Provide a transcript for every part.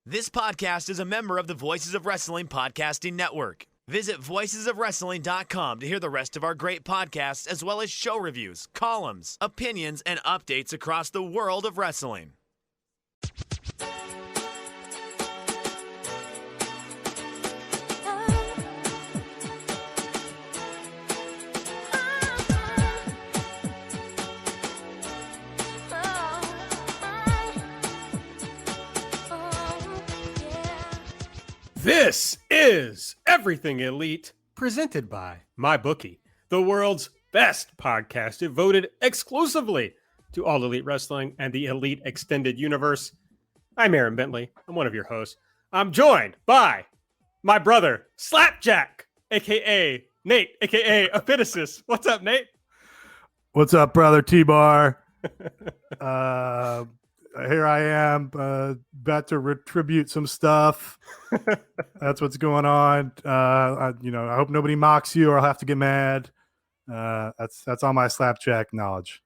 This podcast is a member of the Voices of Wrestling Podcasting Network. Visit voicesofwrestling.com to hear the rest of our great podcasts, as well as show reviews, columns, opinions, and updates across the world of wrestling. This is Everything Elite, presented by MyBookie, the world's best podcast devoted exclusively to all Elite Wrestling and the Elite Extended Universe. I'm Aaron Bentley. I'm one of your hosts. I'm joined by my brother, Slapjack, a.k.a. Nate, a.k.a. Epitasis. What's up, Nate? What's up, brother T-Bar? Here I am, about to retribute some stuff. That's what's going on. I hope nobody mocks you or I'll have to get mad. That's all my Slapjack knowledge.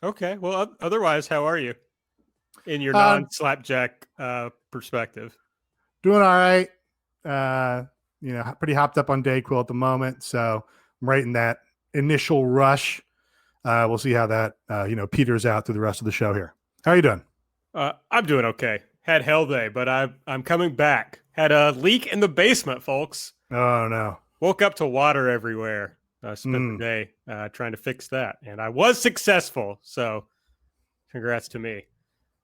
Okay, well, otherwise, how are you in your non-Slapjack perspective? Doing all right. Pretty hopped up on Dayquil at the moment, so I'm right in that initial rush. We'll see how that peters out through the rest of the show here. How are you doing? I'm doing okay. Had hell day, but I'm coming back. Had a leak in the basement, folks. Oh, no. Woke up to water everywhere. Spent the day trying to fix that, and I was successful. So congrats to me.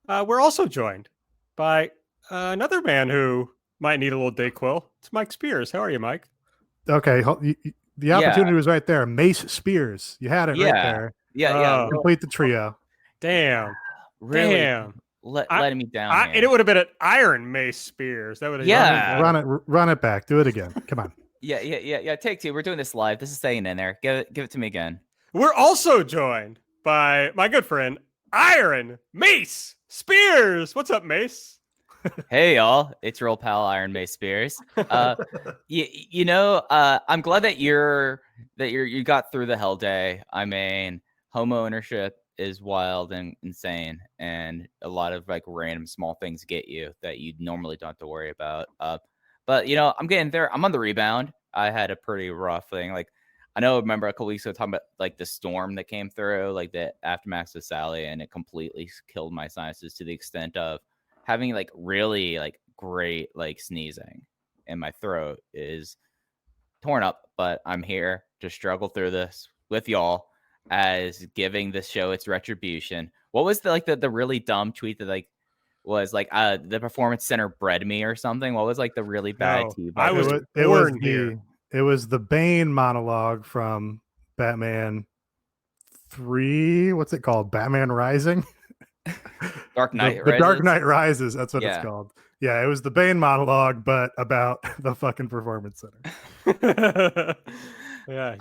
We're also joined by another man who might need a little Dayquil. It's Mike Spears. How are you, Mike? Okay. The opportunity was right there. Mace Spears. You had it right there. Yeah. Complete the trio. Damn. Really Damn. letting me down. And it would have been an Iron Mace Spears. That would have Run it back. Do it again. Come on. Yeah. Take two. We're doing this live. This is staying in there. Give it to me again. We're also joined by my good friend Iron Mace Spears. What's up, Mace? Hey y'all, it's your old pal Iron Mace Spears. I'm glad that you got through the hell day. I mean, home ownership is wild and insane, and a lot of like random small things get you that you normally don't have to worry about. But I'm getting there. I'm on the rebound. I had a pretty rough thing. Like remember a couple weeks ago talking about like the storm that came through, like the aftermath of Sally, and it completely killed my sinuses to the extent of having like really like great like sneezing, and my throat is torn up. But I'm here to struggle through this with y'all, as giving this show its retribution. What was the really dumb tweet that was the Performance Center bred me or something? What was the really bad tea? It was the Bane monologue from Batman 3. What's it called? Batman Rising? Dark Knight the Dark Knight Rises. That's what it's called. Yeah, it was the Bane monologue, but about the fucking Performance Center. Yeah,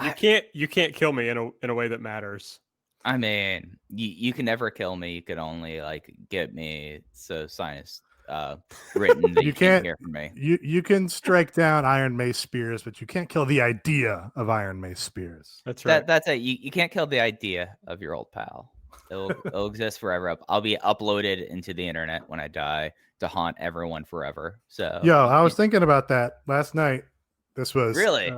you can't kill me in a way that matters. I mean, you can never kill me. You can only get me so sinus written that you can't hear from me. You can strike down Iron Mace Spears, but you can't kill the idea of Iron Mace Spears. That's right. That's it. You can't kill the idea of your old pal. It'll exist forever. I'll be uploaded into the internet when I die to haunt everyone forever. So I was thinking about that last night. This was really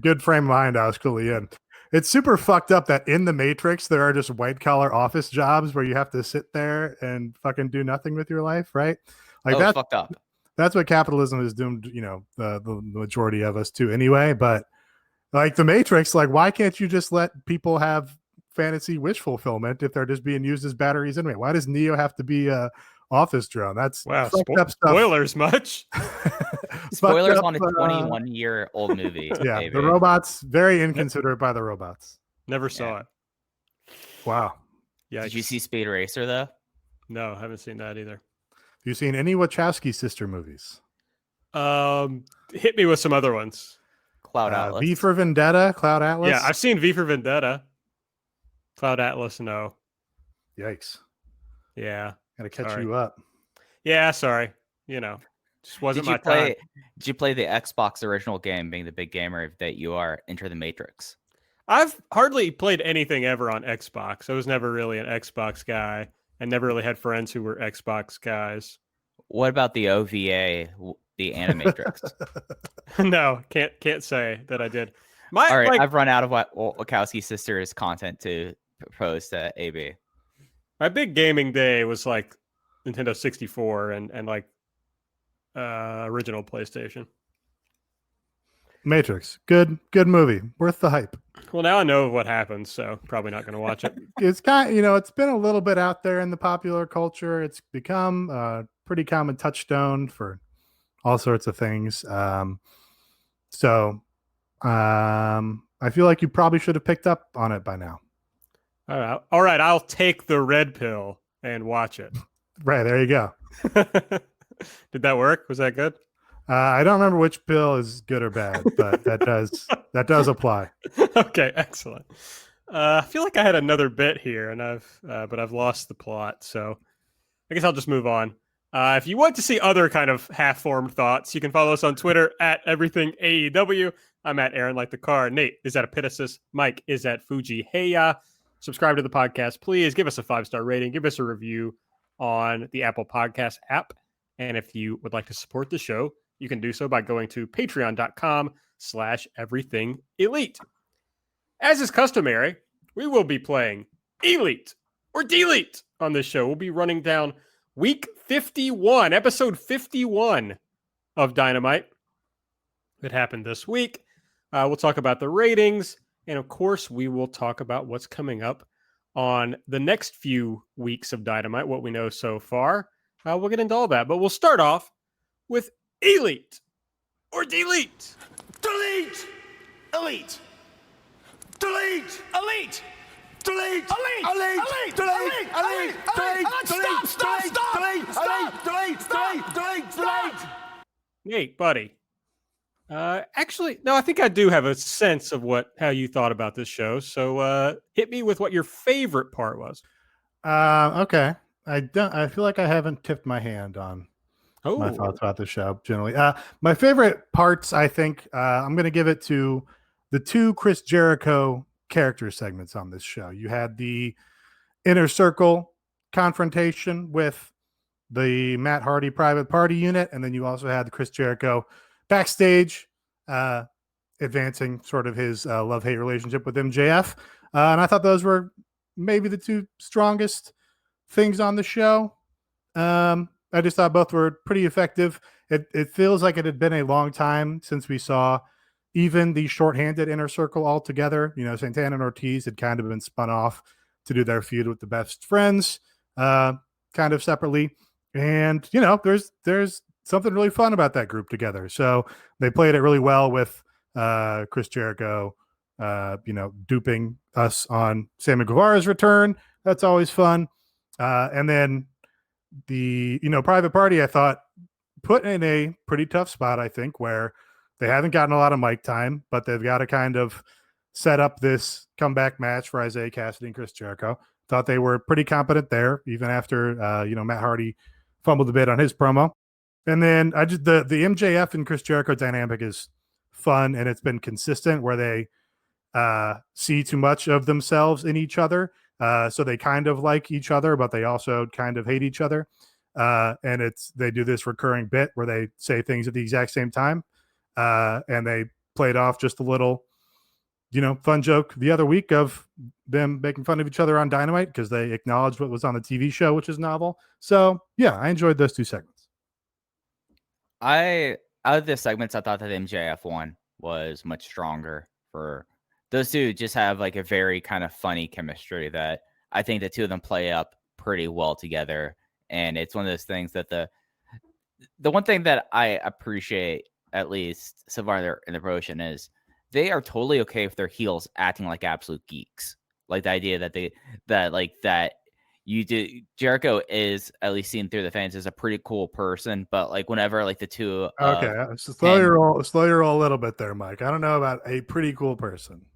good frame of mind. I was coolly in. It's super fucked up that in the Matrix there are just white collar office jobs where you have to sit there and fucking do nothing with your life, right? That's fucked up. That's what capitalism is doomed, the majority of us to anyway. But the Matrix, why can't you just let people have fantasy wish fulfillment if they're just being used as batteries anyway? Why does Neo have to be a office drone? That's fucked up stuff. Spoilers much. Spoilers on a 21-year-old movie. Yeah, baby. The robots, very inconsiderate by the robots. Never saw it. Wow. Yeah. Did you see Speed Racer though? No, haven't seen that either. Have you seen any Wachowski sister movies? Hit me with some other ones. Cloud Atlas. V for Vendetta, Cloud Atlas. Yeah, I've seen V for Vendetta. Cloud Atlas, no. Yikes. Yeah. Gotta catch you up. Yeah, sorry. Just wasn't my time. Did you play the Xbox original game, being the big gamer that you are, Enter the Matrix? I've hardly played anything ever on Xbox. I was never really an Xbox guy and never really had friends who were Xbox guys. What about the OVA, the Animatrix? No, can't say that I did. All right, I've run out of what Wachowski sisters content to propose to AB. My big gaming day was like Nintendo 64 and like original PlayStation. Matrix, good movie, worth the hype. Well, now I know what happens, so probably not going to watch it. It's kind of, it's been a little bit out there in the popular culture. It's become a pretty common touchstone for all sorts of things. I feel like you probably should have picked up on it by now. All right, I'll take the red pill and watch it. Right, there you go. Did that work? Was that good? I don't remember which pill is good or bad, but that does apply. Okay, excellent. I feel like I had another bit here, and I've lost the plot, so I guess I'll just move on. If you want to see other kind of half-formed thoughts, you can follow us on Twitter at everything AEW. I'm at Aaron Like the Car. Nate is at Epitasis. Mike is at Fuji Heya. Subscribe to the podcast, please. Give us a 5-star rating. Give us a review on the Apple Podcast app. And if you would like to support the show, you can do so by going to patreon.com/everythingelite. As is customary, we will be playing Elite or Delete on this show. We'll be running down week 51, episode 51 of Dynamite that happened this week. We'll talk about the ratings. And of course, we will talk about what's coming up on the next few weeks of Dynamite, what we know so far. We'll get into all that. But we'll start off with Elite or Delete. Delete! Elite! Delete! Elite! Delete! Elite! Elite! Delete! Elite! Delete! Stop! Delete! Nate, buddy. Actually, no, I think I do have a sense of how you thought about this show. So hit me with what your favorite part was. Okay. I feel like I haven't tipped my hand on my thoughts about the show generally. My favorite parts, I think, I'm going to give it to the 2 Chris Jericho character segments on this show. You had the Inner Circle confrontation with the Matt Hardy Private Party unit, and then you also had the Chris Jericho backstage advancing sort of his love-hate relationship with MJF. And I thought those were maybe the 2 strongest things on the show. I just thought both were pretty effective. It feels like it had been a long time since we saw even the shorthanded Inner Circle all together. Santana and Ortiz had kind of been spun off to do their feud with the Best Friends kind of separately. And, there's something really fun about that group together. So they played it really well with Chris Jericho, duping us on Sammy Guevara's return. That's always fun. And then the, Private Party, I thought, put in a pretty tough spot, I think, where they haven't gotten a lot of mic time, but they've got to kind of set up this comeback match for Isaiah Cassidy and Chris Jericho. Thought they were pretty competent there, even after, Matt Hardy fumbled a bit on his promo. And then the MJF and Chris Jericho dynamic is fun, and it's been consistent where they see too much of themselves in each other. So they kind of like each other, but they also kind of hate each other. And they do this recurring bit where they say things at the exact same time. And they played off just a little, fun joke the other week of them making fun of each other on Dynamite because they acknowledged what was on the TV show, which is novel. So yeah, I enjoyed those 2 segments. Out of the segments, I thought that MJF one was much stronger. For those 2 just have like a very kind of funny chemistry that I think the 2 of them play up pretty well together. And it's one of those things that the one thing that I appreciate, at least so far in the promotion, is they are totally okay with their heels acting like absolute geeks. Like the idea that Jericho is, at least seen through the fans, is a pretty cool person, but like whenever like the 2 okay, slow your roll a little bit there, Mike. I don't know about a pretty cool person.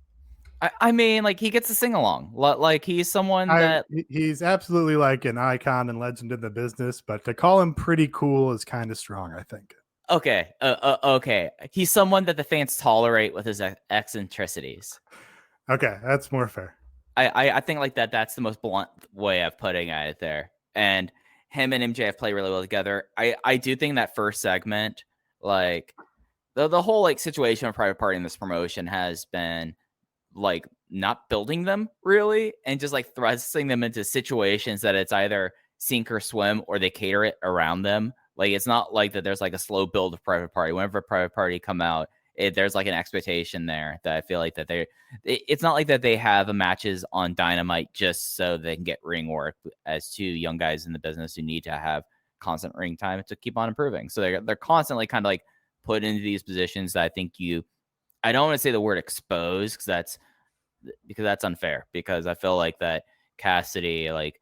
I mean, like, he gets to sing along. Like, he's someone that he's absolutely like an icon and legend in the business, but to call him pretty cool is kind of strong, I think. Okay, okay, he's someone that the fans tolerate with his eccentricities. Okay, that's more fair. I think like that's the most blunt way of putting it there. And him and MJF play really well together. I do think that first segment, like the whole like situation of Private Party in this promotion has been like not building them really and just like thrusting them into situations that it's either sink or swim or they cater it around them. Like it's not like that there's like a slow build of Private Party. Whenever Private Party come out, there's like an expectation there that I feel like that it's not like that they have matches on Dynamite just so they can get ring work as two young guys in the business who need to have constant ring time to keep on improving. So they're constantly kind of like put into these positions that I think I don't want to say the word expose because that's unfair, because I feel like that Cassidy, like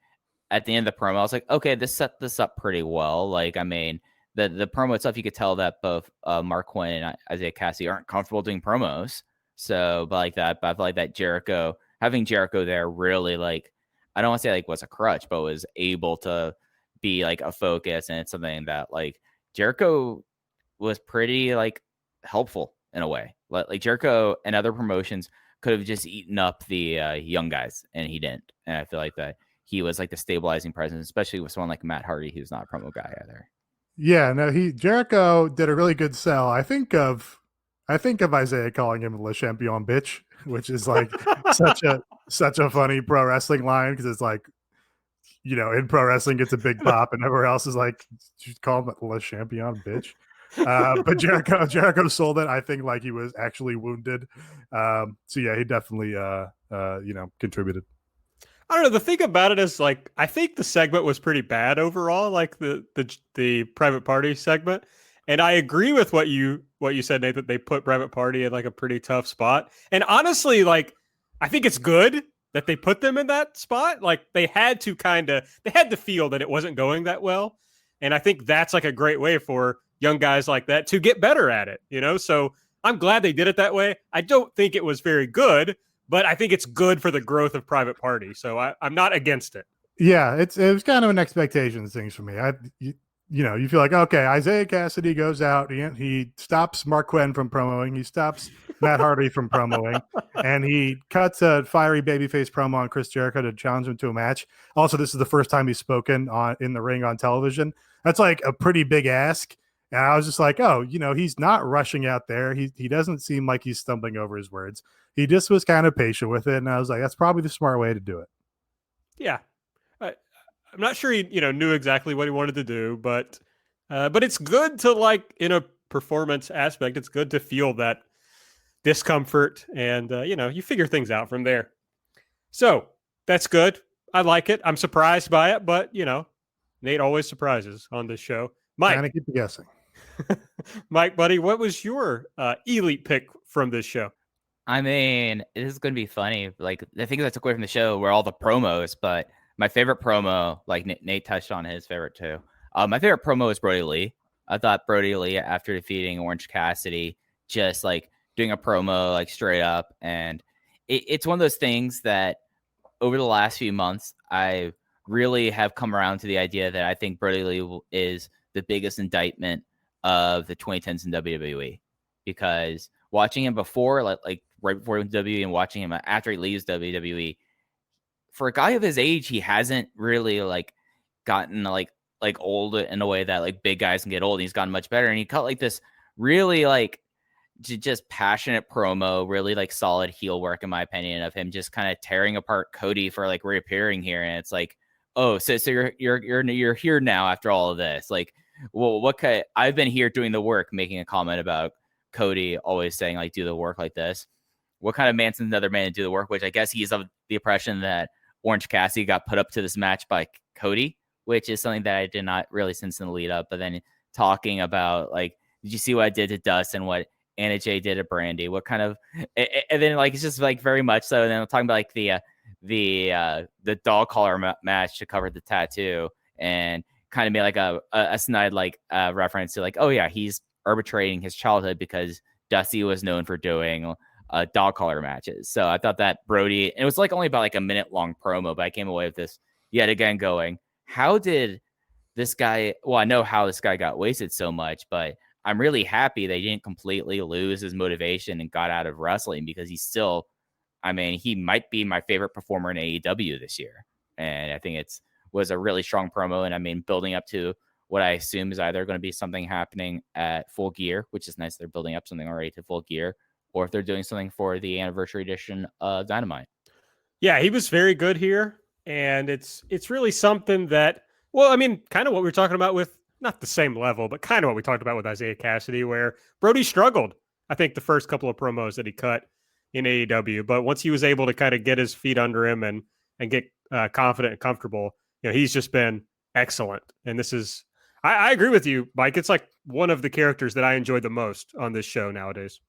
at the end of the promo, I was like, okay, this set this up pretty well. Like, I mean, the promo itself, you could tell that both Mark Quinn and Isaiah Cassidy aren't comfortable doing promos. So, but I feel like that having Jericho there really, like, I don't want to say like was a crutch, but was able to be like a focus, and it's something that like Jericho was pretty like helpful in a way. Like Jericho and other promotions could have just eaten up the young guys, and he didn't. And I feel like that he was like the stabilizing presence, especially with someone like Matt Hardy, who's not a promo guy either. Yeah, no, Jericho did a really good sell. I think of Isaiah calling him Le Champion bitch, which is like such a funny pro wrestling line, because it's like, you know, in pro wrestling it's a big pop and everywhere else is like, you call him Le Champion bitch. But Jericho sold it. I think like he was actually wounded. So yeah, he definitely contributed. I don't know. The thing about it is, like, I think the segment was pretty bad overall, like the Private Party segment. And I agree with what you said, Nate, that they put Private Party in like a pretty tough spot. And honestly, like, I think it's good that they put them in that spot. Like, they had to feel that it wasn't going that well. And I think that's like a great way for young guys like that to get better at it, you know? So I'm glad they did it that way. I don't think it was very good, but I think it's good for the growth of Private Party. So I'm not against it. Yeah, it was kind of an expectations things for me. You feel like, okay, Isaiah Cassidy goes out, he stops Mark Quinn from promoing, he stops Matt Hardy from promoing, and he cuts a fiery babyface promo on Chris Jericho to challenge him to a match. Also, this is the first time he's spoken in the ring on television. That's like a pretty big ask. And I was just like, oh, he's not rushing out there. He doesn't seem like he's stumbling over his words. He just was kind of patient with it. And I was like, that's probably the smart way to do it. Yeah. I'm not sure he, knew exactly what he wanted to do, but it's good to, like, in a performance aspect, it's good to feel that discomfort and, you figure things out from there. So that's good. I like it. I'm surprised by it, but, Nate always surprises on this show. Mike. Kind of keep you guessing. Mike, buddy, what was your elite pick from this show? I mean, it is going to be funny. Like, the things I took away from the show were all the promos, but my favorite promo, like Nate touched on his favorite too. My favorite promo is Brody Lee. I thought Brody Lee, after defeating Orange Cassidy, just like doing a promo like straight up. And it's one of those things that over the last few months, I really have come around to the idea that I think Brody Lee is the biggest indictment of the 2010s in WWE, because watching him before, like right before WWE, and watching him after he leaves WWE, for a guy of his age, he hasn't really like gotten like old in a way that like big guys can get old. He's gotten much better, and he cut like this really like just passionate promo, really like solid heel work in my opinion, of him just kind of tearing apart Cody for like reappearing here. And it's like, oh, so you're here now after all of this. Like, well, I've been here doing the work, making a comment about Cody always saying like do the work like this. What kind of man's another man to do the work? Which I guess he's of the impression that Orange Cassidy got put up to this match by Cody, which is something that I did not really sense in the lead up. But then talking about like, did you see what I did to Dust and what Anna Jay did to Brandy? What kind of, and then like, it's just like very much so. And then I'm talking about like the dog collar match to cover the tattoo, and kind of made like a snide like reference to like, oh yeah, he's arbitrating his childhood because Dusty was known for doing dog collar matches. So I thought that Brody, and it was like only about like a minute long promo, but I came away with this yet again going, how did this guy, well, I know how this guy got wasted so much, but I'm really happy they didn't completely lose his motivation and got out of wrestling, because he's still, I mean, he might be my favorite performer in AEW this year. And I think it's was a really strong promo. And I mean, building up to what I assume is either going to be something happening at Full Gear, which is nice. They're building up something already to Full Gear, or if they're doing something for the anniversary edition of Dynamite. Yeah, he was very good here. And it's really something that, well, I mean, kind of what we were talking about with, not the same level, but kind of what we talked about with Isaiah Cassidy, where Brody struggled, I think, the first couple of promos that he cut in AEW. But once he was able to kind of get his feet under him and get confident and comfortable, he's just been excellent. And this is, I agree with you, Mike. It's like one of the characters that I enjoyed the most on this show nowadays.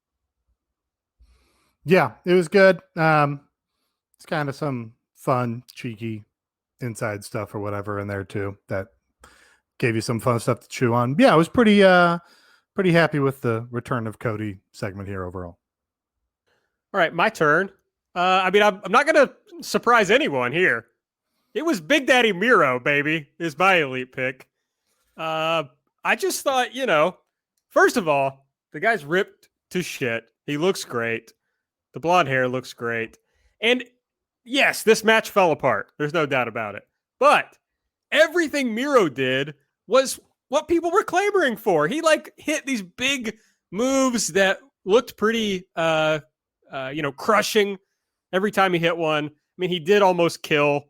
Yeah, it was good. It's kind of some fun, cheeky inside stuff or whatever in there too that gave you some fun stuff to chew on. Yeah, I was pretty happy with the return of Cody segment here overall. All right, my turn. I mean, I'm not going to surprise anyone here. It was Big Daddy Miro, baby, is my elite pick. I just thought, first of all, the guy's ripped to shit. He looks great. The blonde hair looks great. And yes, this match fell apart. There's no doubt about it. But everything Miro did was what people were clamoring for. He hit these big moves that looked pretty, crushing every time he hit one. I mean, he did almost kill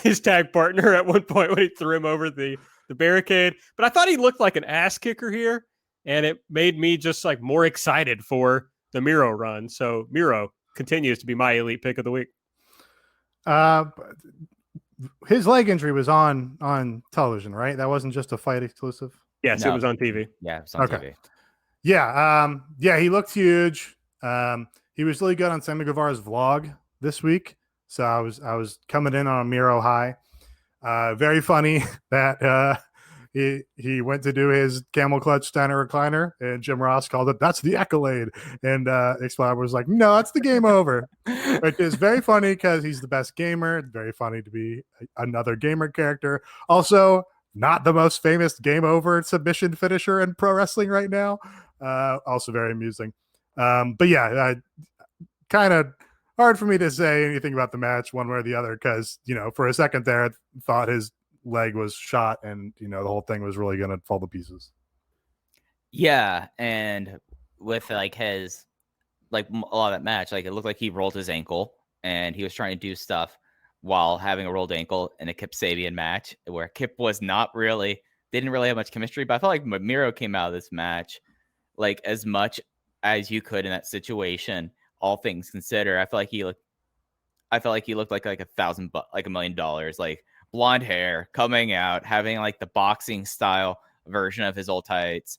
his tag partner at one point when he threw him over the barricade. But I thought he looked like an ass kicker here, and it made me just more excited for the Miro run. So Miro continues to be my elite pick of the week. His leg injury was on television, right? That wasn't just a fight exclusive. Yes, No. It was on TV. Yeah, it was on TV. Yeah. He looked huge. He was really good on Sammy Guevara's vlog this week. So I was coming in on a Miro high. Very funny that he went to do his camel clutch Steiner recliner, and Jim Ross called it, "That's the accolade." And Excalibur was like, "No, that's the game over," which is very funny because he's the best gamer. It's very funny to be another gamer character. Also, not the most famous game over submission finisher in pro wrestling right now. Also very amusing. But yeah, kind of hard for me to say anything about the match one way or the other because, for a second there, I thought his leg was shot and, the whole thing was really going to fall to pieces. Yeah, and with his a lot of that match, it looked like he rolled his ankle and he was trying to do stuff while having a rolled ankle in a Kip Sabian match where Kip was didn't really have much chemistry, but I felt like Miro came out of this match as much as you could in that situation, all things considered. I felt like he looked like $1,000, $1 million, blonde hair coming out, having the boxing style version of his old tights,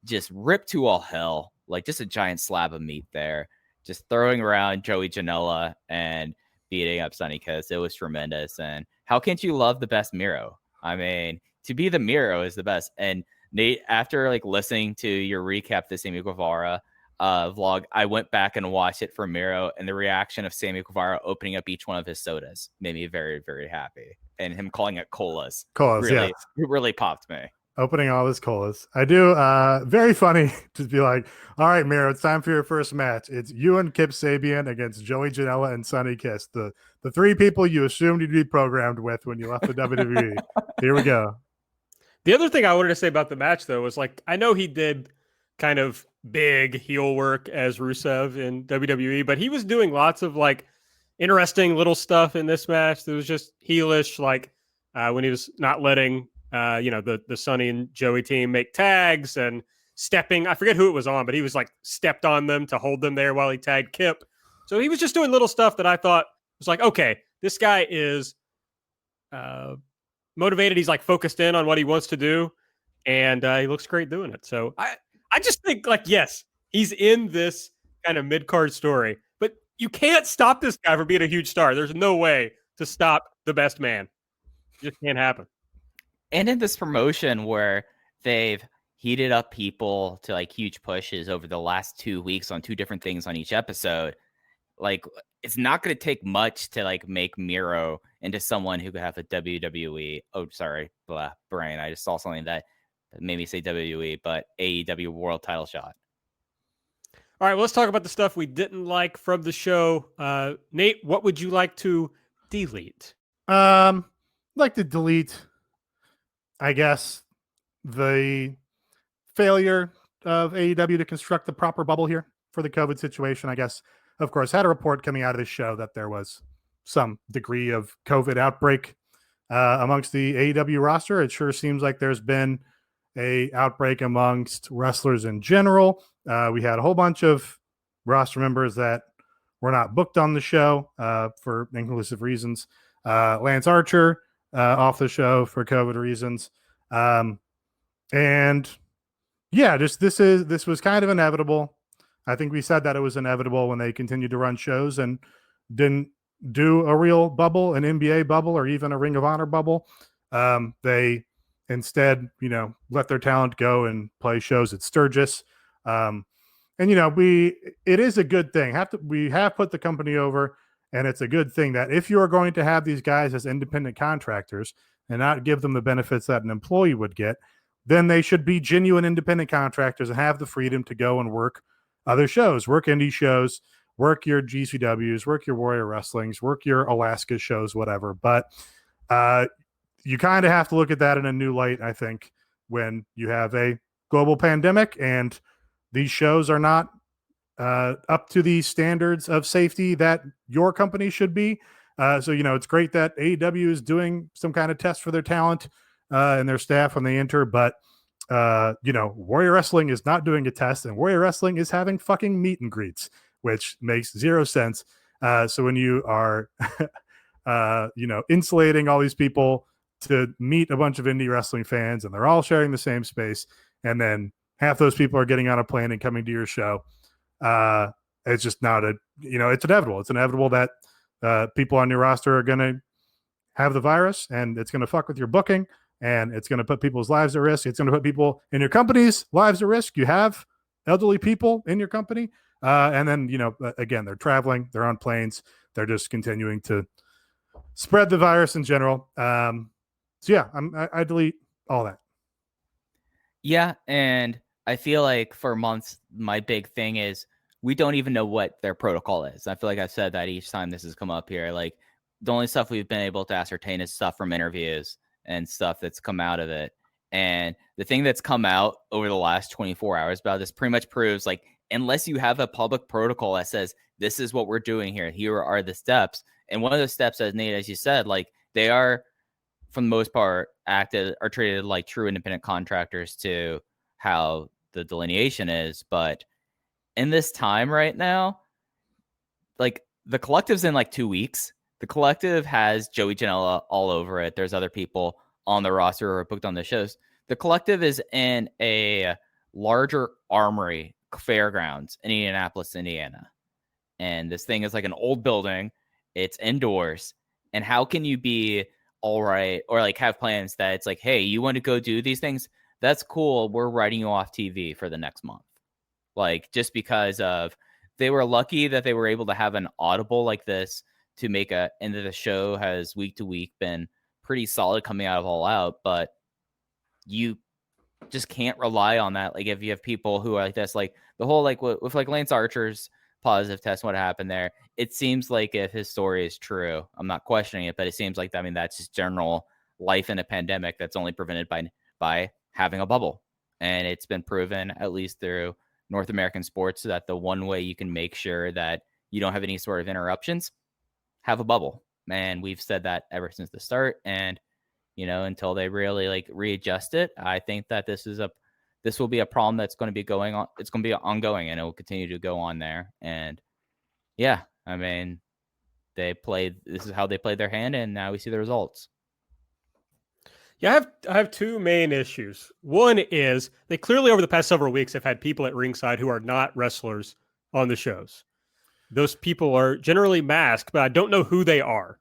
just ripped to all hell, just a giant slab of meat there, just throwing around Joey Janela and beating up Sonny Kiss. It was tremendous. And how can't you love the best Miro? I mean, to be the Miro is the best. And Nate, after listening to your recap, the Sammy Guevara vlog, I went back and watched it for Miro, and the reaction of Sammy Guevara opening up each one of his sodas made me very, very happy. And him calling it colas really popped me. Opening all his colas. I do. Very funny to be like, all right, Miro, it's time for your first match. It's you and Kip Sabian against Joey Janela and Sonny Kiss, the three people you assumed you'd be programmed with when you left the WWE. Here we go. The other thing I wanted to say about the match, though, was I know he did kind of big heel work as Rusev in WWE, but he was doing lots of interesting little stuff in this match. That was just heelish, when he was not letting the Sonny and Joey team make tags and stepping. I forget who it was on, but he was stepped on them to hold them there while he tagged Kip. So he was just doing little stuff that I thought was okay, this guy is motivated. He's focused in on what he wants to do, and he looks great doing it. So I just think yes, he's in this kind of mid-card story, but you can't stop this guy from being a huge star. There's no way to stop the best man. It just can't happen. And in this promotion where they've heated up people to huge pushes over the last 2 weeks on two different things on each episode, it's not going to take much to make Miro into someone who could have a WWE. Oh, sorry, brain. I just saw something that made me say WWE, but AEW world title shot. All right, well, let's talk about the stuff we didn't like from the show. Nate, what would you like to delete? like to delete, I guess, the failure of AEW to construct the proper bubble here for the COVID situation. I guess, of course, had a report coming out of this show that there was some degree of COVID outbreak amongst the AEW roster. It sure seems like there's been a outbreak amongst wrestlers in general. We had a whole bunch of roster members that were not booked on the show for inclusive reasons. Lance Archer off the show for COVID reasons. And yeah, this was kind of inevitable. I think we said that it was inevitable when they continued to run shows and didn't do a real bubble, an NBA bubble, or even a Ring of Honor bubble. They instead, let their talent go and play shows at Sturgis. And it is a good thing. We have put the company over, and it's a good thing that if you are going to have these guys as independent contractors and not give them the benefits that an employee would get, then they should be genuine independent contractors and have the freedom to go and work other shows, work indie shows, work your GCWs, work your Warrior Wrestlings, work your Alaska shows, whatever. But you kind of have to look at that in a new light, I think, when you have a global pandemic and these shows are not up to the standards of safety that your company should be. So it's great that AEW is doing some kind of test for their talent and their staff when they enter, but Warrior Wrestling is not doing a test, and Warrior Wrestling is having fucking meet and greets, which makes zero sense. So when you are, insulating all these people to meet a bunch of indie wrestling fans, and they're all sharing the same space, and then half those people are getting on a plane and coming to your show, it's just not it's inevitable. It's inevitable that people on your roster are going to have the virus, and it's going to fuck with your booking, and it's going to put people's lives at risk. It's going to put people in your company's lives at risk. You have elderly people in your company. And then, again, they're traveling, they're on planes, they're just continuing to spread the virus in general. So yeah, I delete all that. Yeah. And I feel like for months, my big thing is we don't even know what their protocol is. I feel like I've said that each time this has come up here. Like, the only stuff we've been able to ascertain is stuff from interviews and stuff that's come out of it. And the thing that's come out over the last 24 hours about this pretty much proves, like, unless you have a public protocol that says, this is what we're doing here are the steps. And one of the steps, as Nate, as you said, like, they are, for the most part, treated like true independent contractors to how the delineation is. But in this time right now, like, the collective's in like 2 weeks. The collective has Joey Janela all over it. There's other people on the roster or booked on the shows. The collective is in a larger armory fairgrounds in Indianapolis, Indiana. And this thing is like an old building. It's indoors. And how can you be all right or like have plans that it's like, hey, you want to go do these things? That's cool. We're writing you off TV for the next month. Like, just because of they were lucky that they were able to have an audible like this to make and the show has week to week been pretty solid coming out of All Out, but you just can't rely on that. Like, if you have people who are like this, like the whole, like with like Lance Archer's positive test, what happened there, it seems like if his story is true, I'm not questioning it, but it seems like, I mean, that's just general life in a pandemic that's only prevented by having a bubble. And it's been proven, at least through North American sports, that the one way you can make sure that you don't have any sort of interruptions, have a bubble. And we've said that ever since the start. And, until they really like readjust it, I think that this will be a problem that's going to be going on. It's going to be ongoing, and it will continue to go on there. And yeah, I mean, this is how they played their hand, and now we see the results. Yeah, I have two main issues. One is they clearly over the past several weeks have had people at ringside who are not wrestlers on the shows. Those people are generally masked, but I don't know who they are.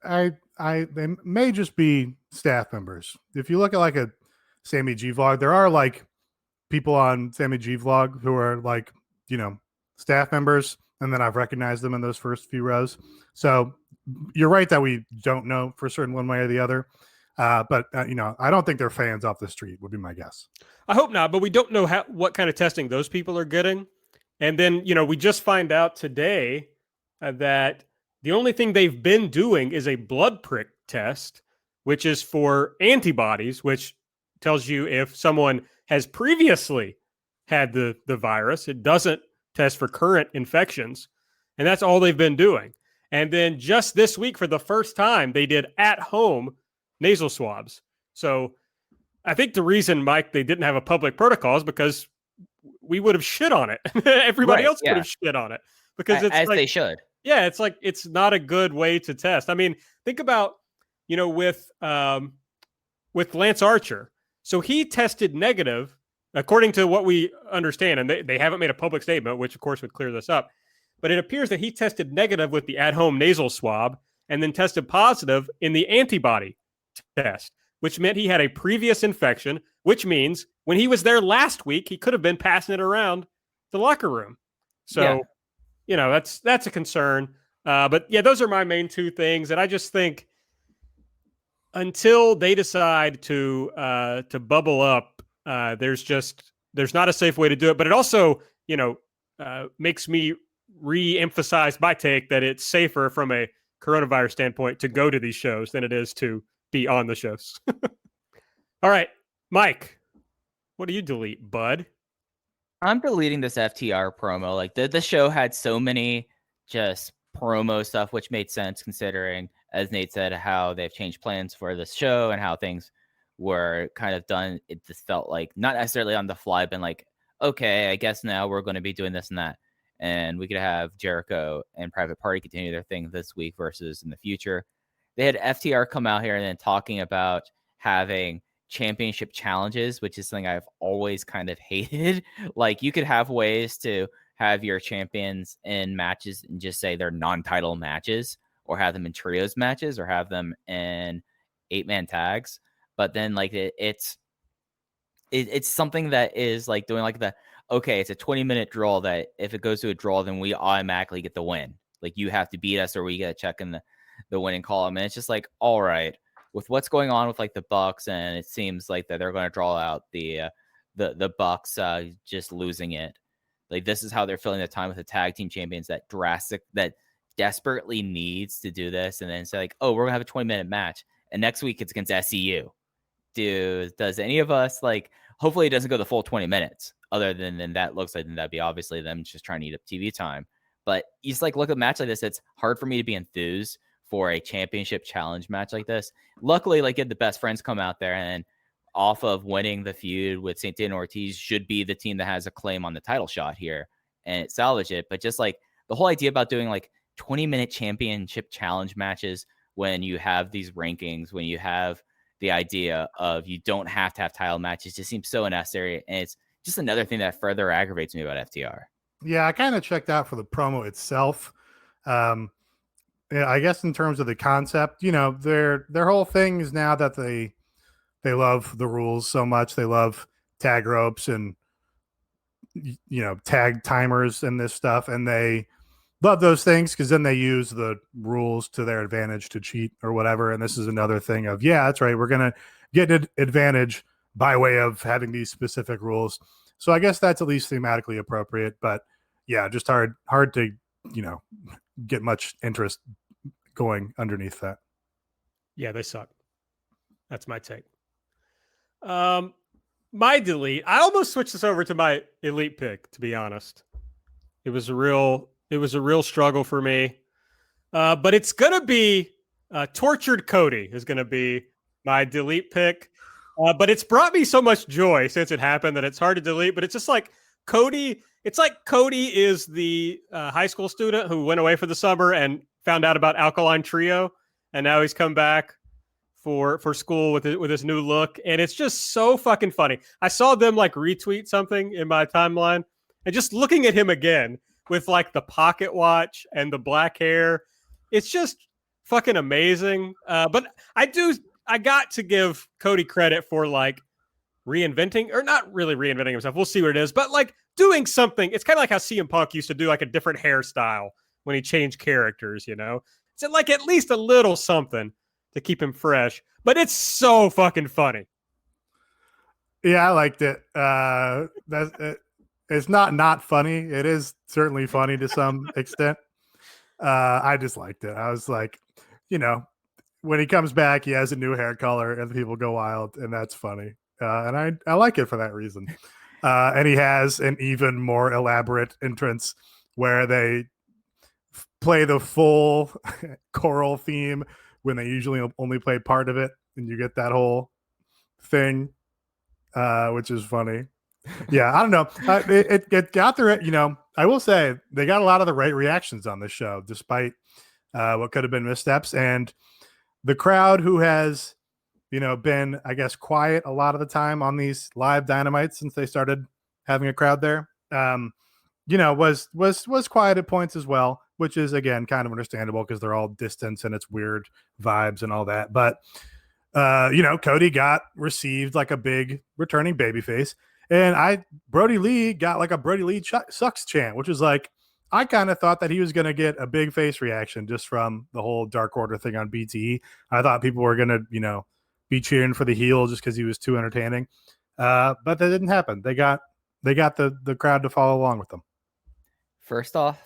They may just be staff members. If you look at like a Sammy G vlog, there are like people on Sammy G vlog who are like, staff members. And then I've recognized them in those first few rows. So you're right that we don't know for certain one way or the other. But I don't think they're fans off the street would be my guess. I hope not, but we don't know what kind of testing those people are getting. And then, we just find out today that the only thing they've been doing is a blood prick test, which is for antibodies, which tells you if someone has previously had the virus. It doesn't test for current infections. And that's all they've been doing. And then just this week, for the first time, they did at-home nasal swabs. So I think the reason, Mike, they didn't have a public protocol is because we would have shit on it. Everybody else would have shit on it. Because it's as they should. Yeah, it's like it's not a good way to test. I mean, think about, with Lance Archer. So he tested negative, according to what we understand, and they haven't made a public statement, which of course would clear this up. But it appears that he tested negative with the at-home nasal swab and then tested positive in the antibody test, which meant he had a previous infection, which means when he was there last week, he could have been passing it around the locker room. So, that's a concern. But yeah, those are my main two things. And I just think until they decide to bubble up, there's not a safe way to do it. But it also, makes me re-emphasize my take that it's safer from a coronavirus standpoint to go to these shows than it is to be on the shows. All right, Mike, what do you delete, bud? I'm deleting this FTR promo. Like the show had so many just promo stuff, which made sense considering, as Nate said, how they've changed plans for this show and how things were kind of done. It just felt like not necessarily on the fly, but like, okay, I guess now we're going to be doing this and that. And we could have Jericho and Private Party continue their thing this week versus in the future. They had FTR come out here and then talking about having championship challenges, which is something I've always kind of hated. Like you could have ways to have your champions in matches and just say they're non-title matches, or have them in trios matches, or have them in 8-man tags. But then like it's something that is like doing like it's a 20-minute draw that if it goes to a draw, then we automatically get the win. Like you have to beat us or we get a check in the winning column. And it's just like, all right, with what's going on with like the Bucks, and it seems like that they're going to draw out the Bucks just losing it. Like this is how they're filling the time with the tag team champions that desperately needs to do this. And then say like, oh, we're going to have a 20-minute match. And next week it's against SCU. Dude, does any of us like, hopefully it doesn't go the full 20 minutes. Other than that looks like, then that'd be obviously them just trying to eat up TV time. But you just like look at a match like this, it's hard for me to be enthused for a championship challenge match like this. Luckily, like the best friends come out there and off of winning the feud with Santana and Ortiz should be the team that has a claim on the title shot here and salvage it. But just like the whole idea about doing like 20-minute championship challenge matches when you have these rankings, when you have the idea of you don't have to have title matches, just seems so unnecessary. And it's just another thing that further aggravates me about FTR. Yeah, I kind of checked out for the promo itself. I guess in terms of the concept, their whole thing is now that they love the rules so much. They love tag ropes and tag timers and this stuff, and they love those things because then they use the rules to their advantage to cheat or whatever. And this is another thing of, yeah, that's right, we're gonna get an advantage by way of having these specific rules. So I guess that's at least thematically appropriate, but yeah, just hard to, get much interest going underneath that. Yeah, they suck. That's my take. My delete, I almost switched this over to my elite pick, to be honest. It was a real struggle for me. But it's going to be Tortured Cody is going to be my delete pick. But it's brought me so much joy since it happened that it's hard to delete. But it's just like Cody. It's like Cody is the high school student who went away for the summer and found out about Alkaline Trio. And now he's come back for school with his new look. And it's just so fucking funny. I saw them like retweet something in my timeline. And just looking at him again with like the pocket watch and the black hair, it's just fucking amazing. But I got to give Cody credit for like reinventing, or not really reinventing himself. We'll see what it is, but like doing something. It's kind of like how CM Punk used to do like a different hairstyle when he changed characters, It's like at least a little something to keep him fresh, but it's so fucking funny. Yeah, I liked it. It's not funny. It is certainly funny to some extent. I just liked it. I was like, when he comes back, he has a new hair color, and people go wild, and that's funny. And I like it for that reason. And he has an even more elaborate entrance where they play the full choral theme when they usually only play part of it, and you get that whole thing, which is funny. Yeah, I don't know. It got the, I will say they got a lot of the right reactions on this show, despite what could have been missteps. And the crowd, who has, been, I guess, quiet a lot of the time on these live Dynamites since they started having a crowd there, was quiet at points as well, which is, again, kind of understandable because they're all distance and it's weird vibes and all that. But, Cody received like a big returning babyface. And Brody Lee got like a Brody Lee sucks chant, which is like, I kind of thought that he was going to get a big face reaction just from the whole Dark Order thing on BTE. I thought people were going to, be cheering for the heel just because he was too entertaining. But that didn't happen. They got the crowd to follow along with them. First off,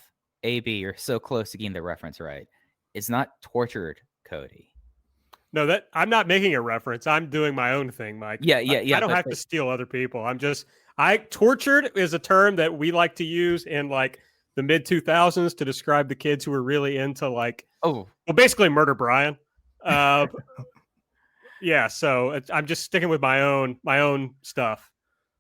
AB, you're so close to getting the reference right. It's not tortured Cody. No, that I'm not making a reference. I'm doing my own thing, Mike. Yeah. I don't have to steal other people. Tortured is a term that we like to use in like the mid 2000s to describe the kids who were really into basically Murder Brian. Yeah. So I'm just sticking with my own stuff.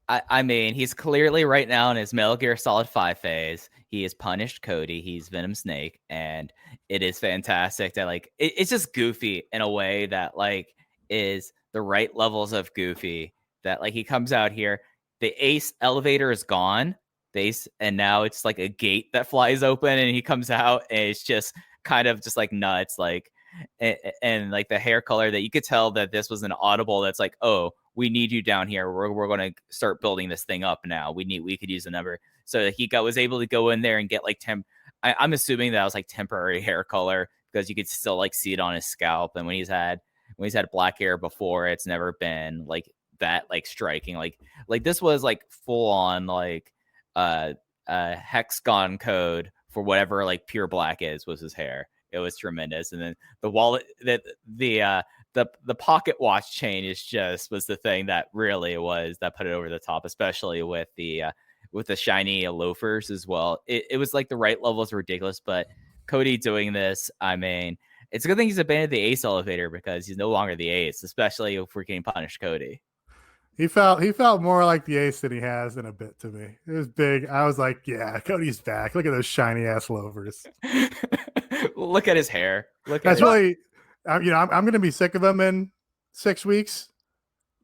I mean, he's clearly right now in his Metal Gear Solid 5 phase. He has punished Cody. He's Venom Snake, and it is fantastic that it's just goofy in a way that is the right levels of goofy. That he comes out here, the Ace elevator is gone, and now it's like a gate that flies open, and he comes out, and it's just kind of just nuts, and the hair color that you could tell that this was an audible. That's like, oh, we need you down here. We're going to start building this thing up now. We could use a number. So he was able to go in there and get I'm assuming that was temporary hair color because you could still see it on his scalp. And when he's had black hair before, it's never been that striking. This was full on hexagon code for whatever pure black was his hair. It was tremendous. And then the wallet, the pocket watch chain was the thing that really that put it over the top, especially with the shiny loafers as well. It was the right levels of ridiculous, but Cody doing this, I mean, it's a good thing he's abandoned the Ace elevator because he's no longer the Ace, especially if we're getting punished Cody. He felt more like the Ace than he has in a bit to me. It was big. I was like, yeah, Cody's back. Look at those shiny ass loafers. Look at his hair. I'm going to be sick of him in 6 weeks.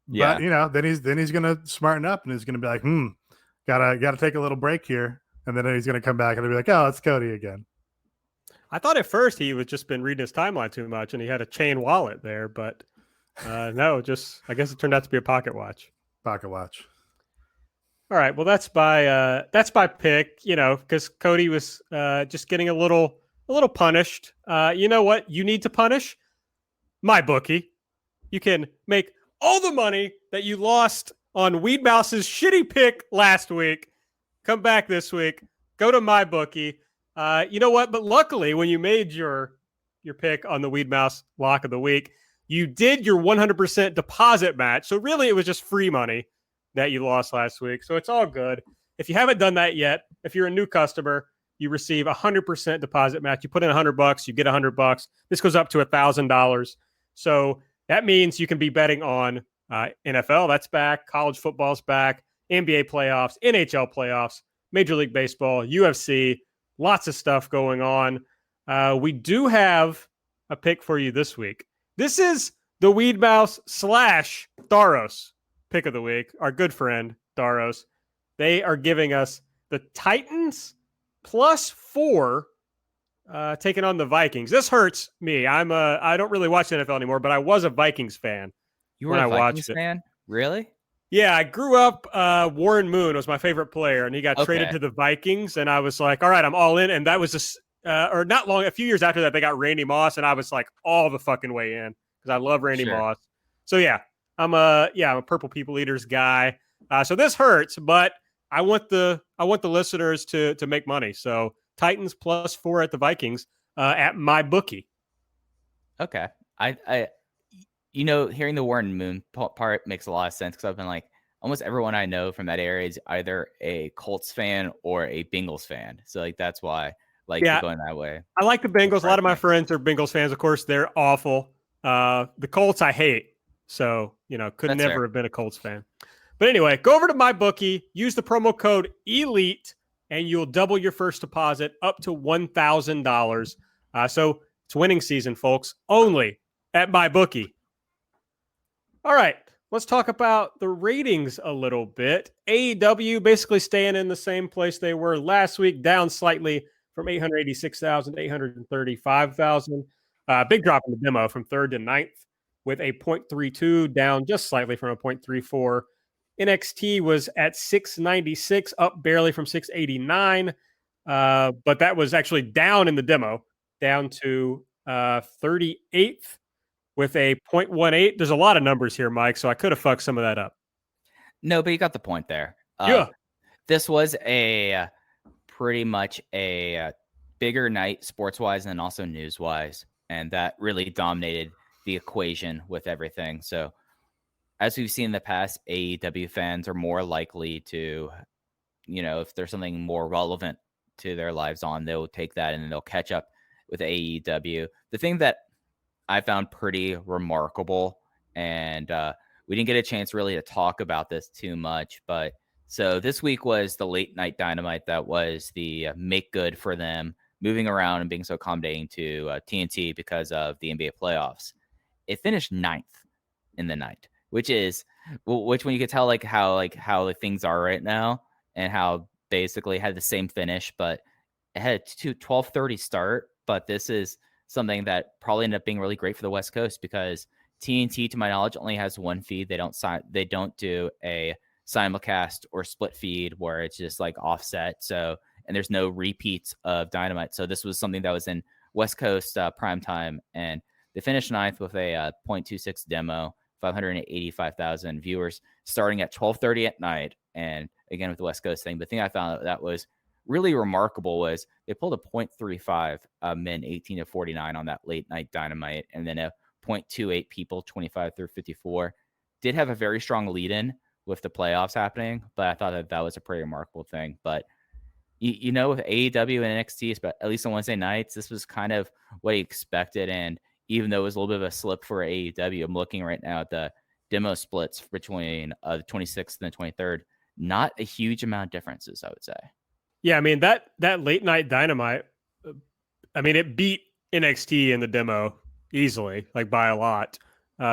Yeah. But then he's going to smarten up and he's going to be like, gotta take a little break here. And then he's going to come back and be like, oh, it's Cody again. I thought at first he was just been reading his timeline too much and he had a chain wallet there, but no, I guess it turned out to be a pocket watch. Pocket watch. All right. Well, that's my pick, because Cody was just getting a little punished. You know what you need to punish? My bookie. You can make all the money that you lost on Weed Mouse's shitty pick last week. Come back this week. Go to my bookie. You know what? But luckily, when you made your pick on the Weed Mouse lock of the week, you did your 100% deposit match. So really, it was just free money that you lost last week. So it's all good. If you haven't done that yet, if you're a new customer, you receive 100% deposit match. You put in $100, you get $100. This goes up to $1,000. So that means you can be betting on NFL. That's back. College football's back. NBA playoffs, NHL playoffs, Major League Baseball, UFC. Lots of stuff going on. We do have a pick for you this week. This is the Weed Mouse / Daros pick of the week. Our good friend Daros. They are giving us the Titans +4 taking on the Vikings. This hurts me. I don't really watch the NFL anymore, but I was a Vikings fan. You were a Vikings fan? Really? Yeah, I grew up. Warren Moon was my favorite player, and he got traded to the Vikings, and I was like, all right, I'm all in. And that was just, or not long, a few years after that, they got Randy Moss, and I was like all the fucking way in because I love Randy Moss. So yeah, I'm a Purple People Eaters guy. So this hurts, but I want the listeners to make money. So Titans +4 at the Vikings at my bookie. Okay. I hearing the Warren Moon part makes a lot of sense, because I've been like, almost everyone I know from that area is either a Colts fan or a Bengals fan. So like that's why Yeah. going that way. I like the Bengals. A lot of my Surprised me. friends are Bengals fans. Of course, they're awful. The Colts I hate. So, could That's never fair. have been a Colts fan. But anyway, go over to my bookie, use the promo code ELITE, and you'll double your first deposit up to $1,000. So it's winning season, folks, only at my bookie. All right, let's talk about the ratings a little bit. AEW basically staying in the same place they were last week, down slightly from 886,000 to 835,000. Big drop in the demo from 3rd to 9th with a 0.32, down just slightly from a 0.34. NXT was at 696, up barely from 689, but that was actually down in the demo, down to 38th with a 0.18. There's a lot of numbers here, Mike, so I could have fucked some of that up. No, but you got the point there. Yeah. This was a pretty much a bigger night sports-wise and also news-wise, and that really dominated the equation with everything. So as we've seen in the past, AEW fans are more likely to, if there's something more relevant to their lives on, they'll take that and then they'll catch up with AEW. The thing that I found pretty remarkable, and we didn't get a chance really to talk about this too much, but so this week was the late night Dynamite that was the make good for them moving around and being so accommodating to TNT because of the NBA playoffs. It finished 9th in the night, which when you could tell how things are right now and how basically had the same finish, but it had a 12:30 start. But this is something that probably ended up being really great for the West Coast, because TNT, to my knowledge, only has one feed. They don't do a simulcast or split feed where it's just like offset. So, and there's no repeats of Dynamite. So this was something that was in West Coast prime time, and they finished 9th with a 0.26 demo, 585,000 viewers starting at 12:30 at night. And again, with the West Coast thing, the thing I found that was really remarkable was they pulled a 0.35 men 18 to 49 on that late night Dynamite, and then a 0.28 people 25 through 54. Did have a very strong lead in with the playoffs happening, but I thought that was a pretty remarkable thing. But with AEW and NXT, but at least on Wednesday nights, this was kind of what he expected. And even though it was a little bit of a slip for AEW, I'm looking right now at the demo splits between the 26th and the 23rd. Not a huge amount of differences, I would say. Yeah, I mean, that late night Dynamite, it beat NXT in the demo easily, like by a lot.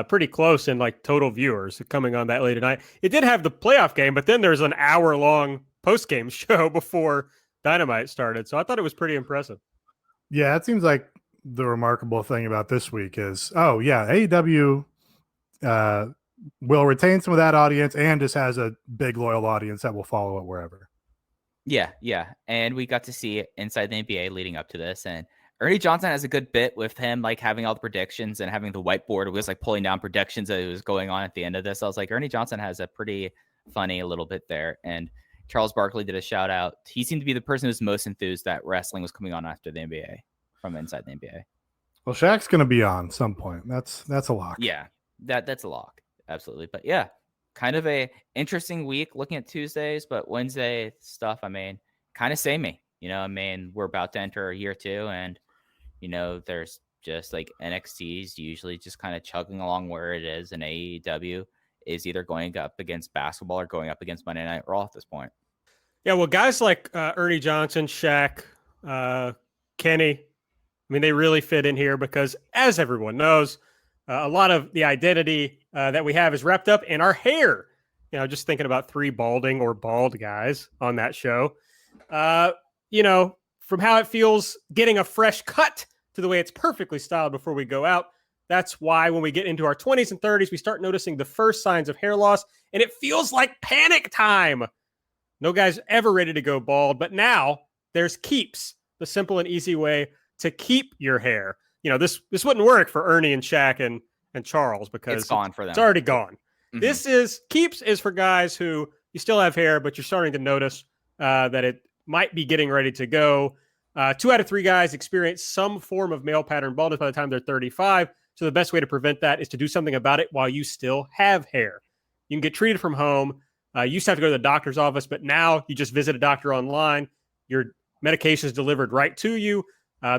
Pretty close in like total viewers coming on that late at night. It did have the playoff game, but then there's an hour-long post-game show before Dynamite started. So I thought it was pretty impressive. Yeah, it seems like the remarkable thing about this week is, AEW will retain some of that audience and just has a big loyal audience that will follow it wherever. Yeah. And we got to see it inside the NBA leading up to this. And Ernie Johnson has a good bit with him, like having all the predictions and having the whiteboard. It was like pulling down predictions that was going on at the end of this. I was like, Ernie Johnson has a pretty funny little bit there. And Charles Barkley did a shout out. He seemed to be the person who's most enthused that wrestling was coming on after the NBA, from inside the NBA. Well, Shaq's going to be on some point. That's a lock. Yeah, that's a lock. Absolutely. But yeah, kind of a interesting week looking at Tuesdays, but Wednesday stuff, kind of samey. We're about to enter year 2, and there's just like NXT's usually just kind of chugging along where it is, and AEW is either going up against basketball or going up against Monday Night Raw at this point. Yeah, well, guys like Ernie Johnson, Shaq, Kenny, they really fit in here because, as everyone knows, a lot of the identity that we have is wrapped up in our hair. Just thinking about 3 balding or bald guys on that show. From how it feels getting a fresh cut to the way it's perfectly styled before we go out. That's why when we get into our 20s and 30s, we start noticing the first signs of hair loss, and it feels like panic time. No guy's ever ready to go bald, but now there's Keeps, the simple and easy way to keep your hair. This wouldn't work for Ernie and Shaq and Charles because it's gone for them. It's already gone. Mm-hmm. Keeps is for guys who you still have hair, but you're starting to notice that it might be getting ready to go. 2 out of 3 guys experience some form of male pattern baldness by the time they're 35. So the best way to prevent that is to do something about it while you still have hair. You can get treated from home. You used to have to go to the doctor's office, but now you just visit a doctor online. Your medication is delivered right to you.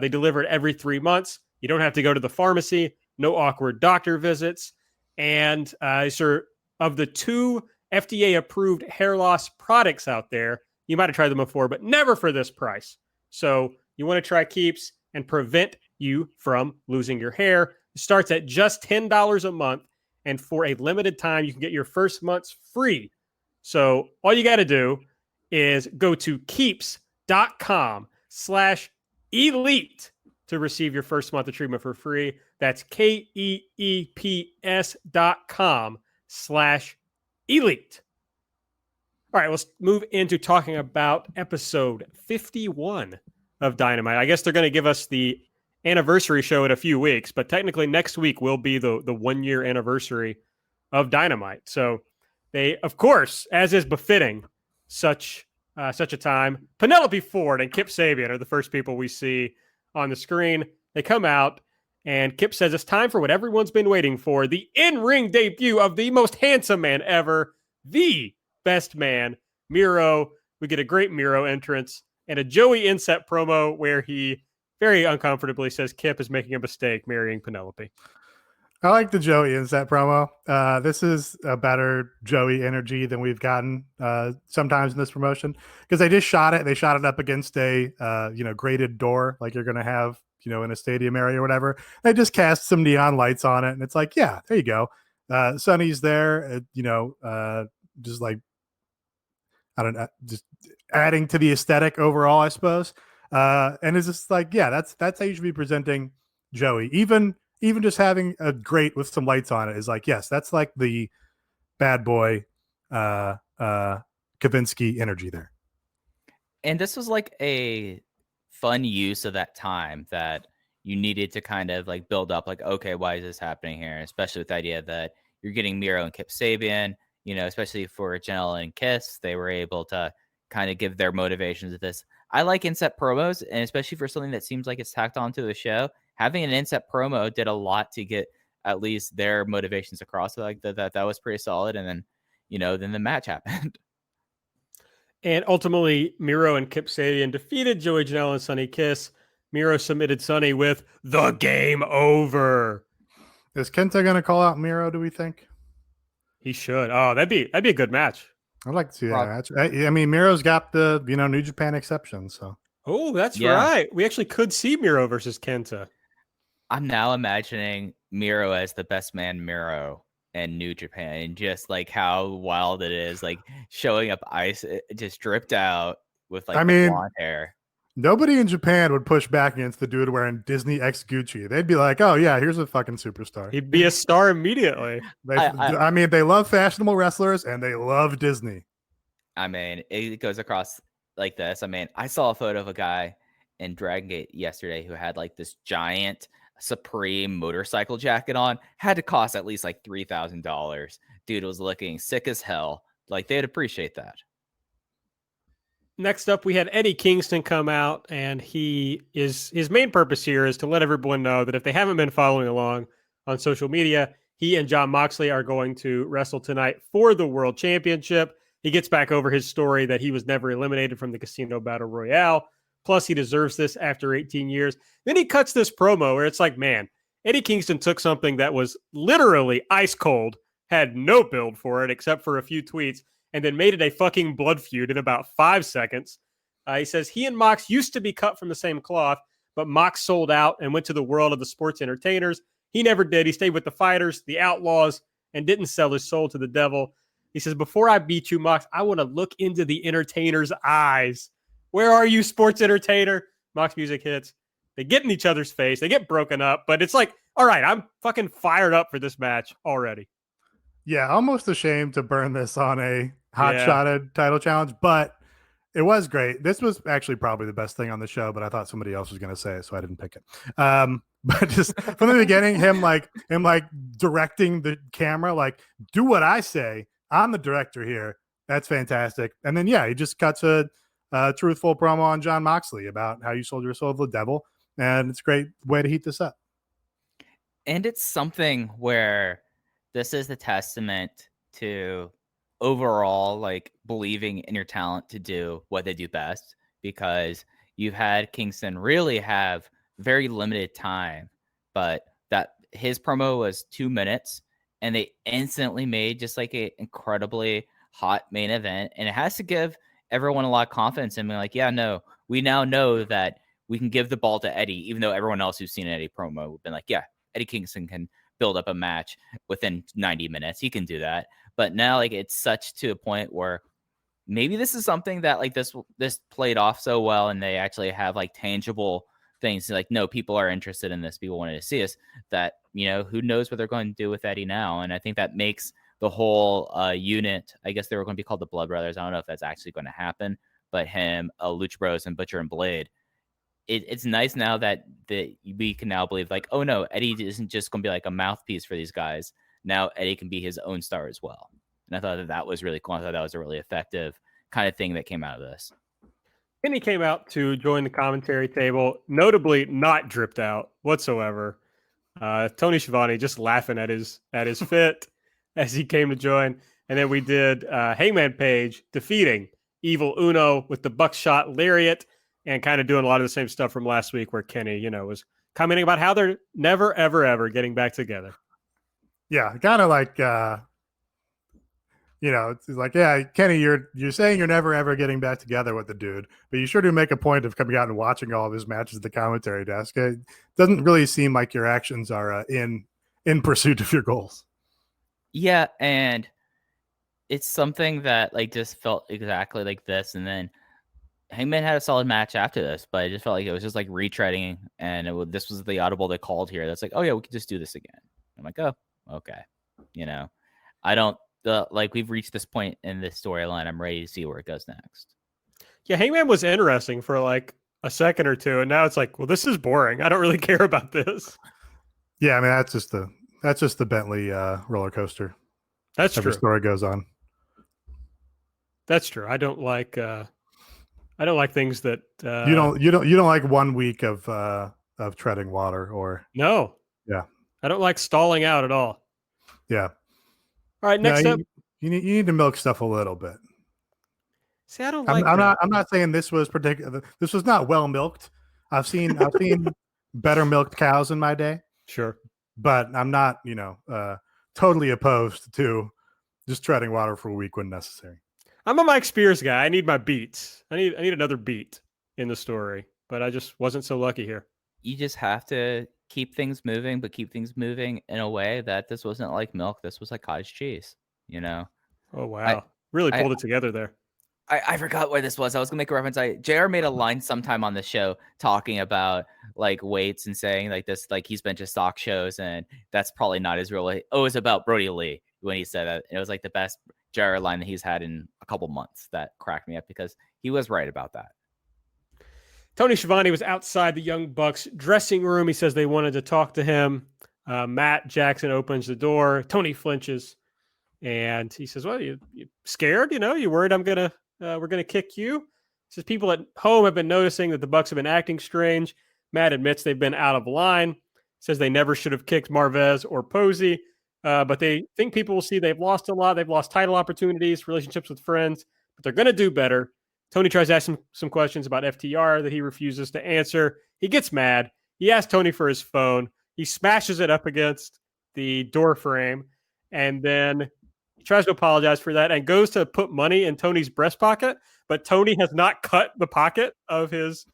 They deliver it every 3 months. You don't have to go to the pharmacy. No awkward doctor visits. And of the 2 FDA-approved hair loss products out there, you might have tried them before, but never for this price. So you want to try Keeps and prevent you from losing your hair. It starts at just $10 a month. And for a limited time, you can get your first month's free. So all you got to do is go to keeps.com/elite to receive your first month of treatment for free. That's KEEPS.com/elite. All right, let's move into talking about episode 51 of Dynamite. I guess they're going to give us the anniversary show in a few weeks, but technically next week will be the 1 year anniversary of Dynamite. So they, of course, as is befitting such a time, Penelope Ford and Kip Sabian are the first people we see on the screen. They come out, and Kip says it's time for what everyone's been waiting for, the in-ring debut of the most handsome man ever, the best man, Miro. We get a great Miro entrance and a Joey inset promo where he very uncomfortably says Kip is making a mistake marrying Penelope. I like the Joey inset promo. This is a better Joey energy than we've gotten sometimes in this promotion, because they just shot it. They shot it up against a grated door like you're going to have in a stadium area or whatever. They just cast some neon lights on it, and it's like, yeah, there you go. Sonny's there, just like, I don't know, just adding to the aesthetic overall, I suppose. And it's just like, yeah, that's how you should be presenting Joey. Even just having a grate with some lights on it is like, yes, that's like the bad boy Kavinsky energy there. And this was like a fun use of that time that you needed to kind of like build up, like, okay, why is this happening here? Especially with the idea that you're getting Miro and Kip Sabian, especially for Janela and Kiss, they were able to kind of give their motivations of this. I like inset promos, and especially for something that seems like it's tacked onto the show, having an inset promo did a lot to get at least their motivations across. Like that was pretty solid. And then, then the match happened. And ultimately, Miro and Kip Sabian defeated Joey Janela and Sonny Kiss. Miro submitted Sonny with the game over. Is Kenta going to call out Miro, do we think? He should. Oh, that'd be a good match. I'd like to see that match. I mean, Miro's got the New Japan exception, so. Oh, that's right. We actually could see Miro versus Kenta. I'm now imagining Miro as the best man Miro in New Japan, and just like how wild it is, like showing up ice, just dripped out with like blonde hair. Nobody in Japan would push back against the dude wearing Disney X Gucci. They'd be like, oh, yeah, here's a fucking superstar. He'd be a star immediately. I mean, they love fashionable wrestlers and they love Disney. I mean, it goes across like this. I mean, I saw a photo of a guy in Dragon Gate yesterday who had like this giant Supreme motorcycle jacket on. Had to cost at least like $3,000. Dude was looking sick as hell. Like, they'd appreciate that. Next up, we had Eddie Kingston come out, and his main purpose here is to let everyone know that if they haven't been following along on social media, he and Jon Moxley are going to wrestle tonight for the World Championship. He gets back over his story that he was never eliminated from the Casino Battle Royale. Plus, he deserves this after 18 years. Then he cuts this promo where it's like, man, Eddie Kingston took something that was literally ice cold, had no build for it except for a few tweets, and then made it a fucking blood feud in about 5 seconds. He says he and Mox used to be cut from the same cloth, but Mox sold out and went to the world of the sports entertainers. He never did. He stayed with the fighters, the outlaws, and didn't sell his soul to the devil. He says, before I beat you, Mox, I want to look into the entertainer's eyes. Where are you, sports entertainer? Mox music hits. They get in each other's face. They get broken up, but it's like, all right, I'm fucking fired up for this match already. Yeah, almost ashamed to burn this on a hot-shotted title challenge, but it was great. This was actually probably the best thing on the show, but I thought somebody else was going to say it, so I didn't pick it. But just from the beginning, him directing the camera, like, do what I say. I'm the director here. That's fantastic. And then, yeah, he just cuts a truthful promo on Jon Moxley about how you sold your soul to the devil, and it's a great way to heat this up. And it's something where this is the testament to overall like believing in your talent to do what they do best, because you've had Kingston really have very limited time, but that his promo was 2 minutes and they instantly made just like a incredibly hot main event. And it has to give everyone a lot of confidence in being like, yeah, no, we now know that we can give the ball to Eddie, even though everyone else who's seen Eddie promo would been like, yeah, Eddie Kingston can build up a match within 90 minutes. He can do that. But now like it's such to a point where maybe this is something that like this played off so well, and they actually have like tangible things like, no, people are interested in this. People wanted to see us, that, you know, who knows what they're going to do with Eddie now. And I think that makes the whole unit, I guess they were going to be called the Blood Brothers. I don't know if that's actually going to happen, but him, Lucha Bros, and Butcher and Blade, it's nice now that we can now believe like, oh no, Eddie isn't just going to be like a mouthpiece for these guys. Now Eddie can be his own star as well. And I thought that was really cool. I thought that was a really effective kind of thing that came out of this. Kenny came out to join the commentary table, notably not dripped out whatsoever. Tony Schiavone just laughing at his fit as he came to join. And then we did Hangman Page defeating Evil Uno with the buckshot lariat, and kind of doing a lot of the same stuff from last week where Kenny, you know, was commenting about how they're never, ever, ever getting back together. Yeah, kind of like, you know, it's like, yeah, Kenny, you're saying you're never, ever getting back together with the dude, but you sure do make a point of coming out and watching all of his matches at the commentary desk. It doesn't really seem like your actions are in pursuit of your goals. Yeah, and it's something that like just felt exactly like this. And then Hangman had a solid match after this, but I just felt like it was just like retreading, and this was the audible they called here. That's like, oh yeah, we could just do this again. I'm like, oh, okay. You know, I don't like we've reached this point in this storyline. I'm ready to see where it goes next. Yeah, Hangman was interesting for like a second or two, and now it's like, well, this is boring. I don't really care about this. Yeah, I mean that's just the Bentley roller coaster. That's true. Every story goes on. That's true. I don't like things that you don't like 1 week of treading water, or no. Yeah, I don't like stalling out at all. Yeah. All right, next up, you need to milk stuff a little bit. See, I don't I'm not saying this was particular. This was not well milked. I've seen better milked cows in my day. Sure, but I'm not, totally opposed to just treading water for a week when necessary. I'm a Mike Spears guy. I need my beats. I need another beat in the story, but I just wasn't so lucky here. You just have to keep things moving, but keep things moving in a way that this wasn't like milk. This was like cottage cheese, you know? Oh, wow. Really pulled it together there. I forgot where this was. I was gonna make a reference. JR made a line sometime on the show talking about like weights and saying like this, like he's been to stock shows, and that's probably not his real way. Oh, it's about Brody Lee when he said that. It was like the best JR line that he's had in a couple months. That cracked me up because he was right about that. Tony Schiavone was outside the Young Bucks dressing room. He says they wanted to talk to him. Matt Jackson opens the door. Tony flinches, and he says, "Well, you scared? You worried we're gonna kick you?" He says people at home have been noticing that the Bucks have been acting strange. Matt admits they've been out of line. Says they never should have kicked Marvez or Posey, but they think people will see they've lost a lot. They've lost title opportunities, relationships with friends, but they're going to do better. Tony tries to ask him some questions about FTR that he refuses to answer. He gets mad. He asks Tony for his phone. He smashes it up against the door frame, and then he tries to apologize for that and goes to put money in Tony's breast pocket, but Tony has not cut the pocket of his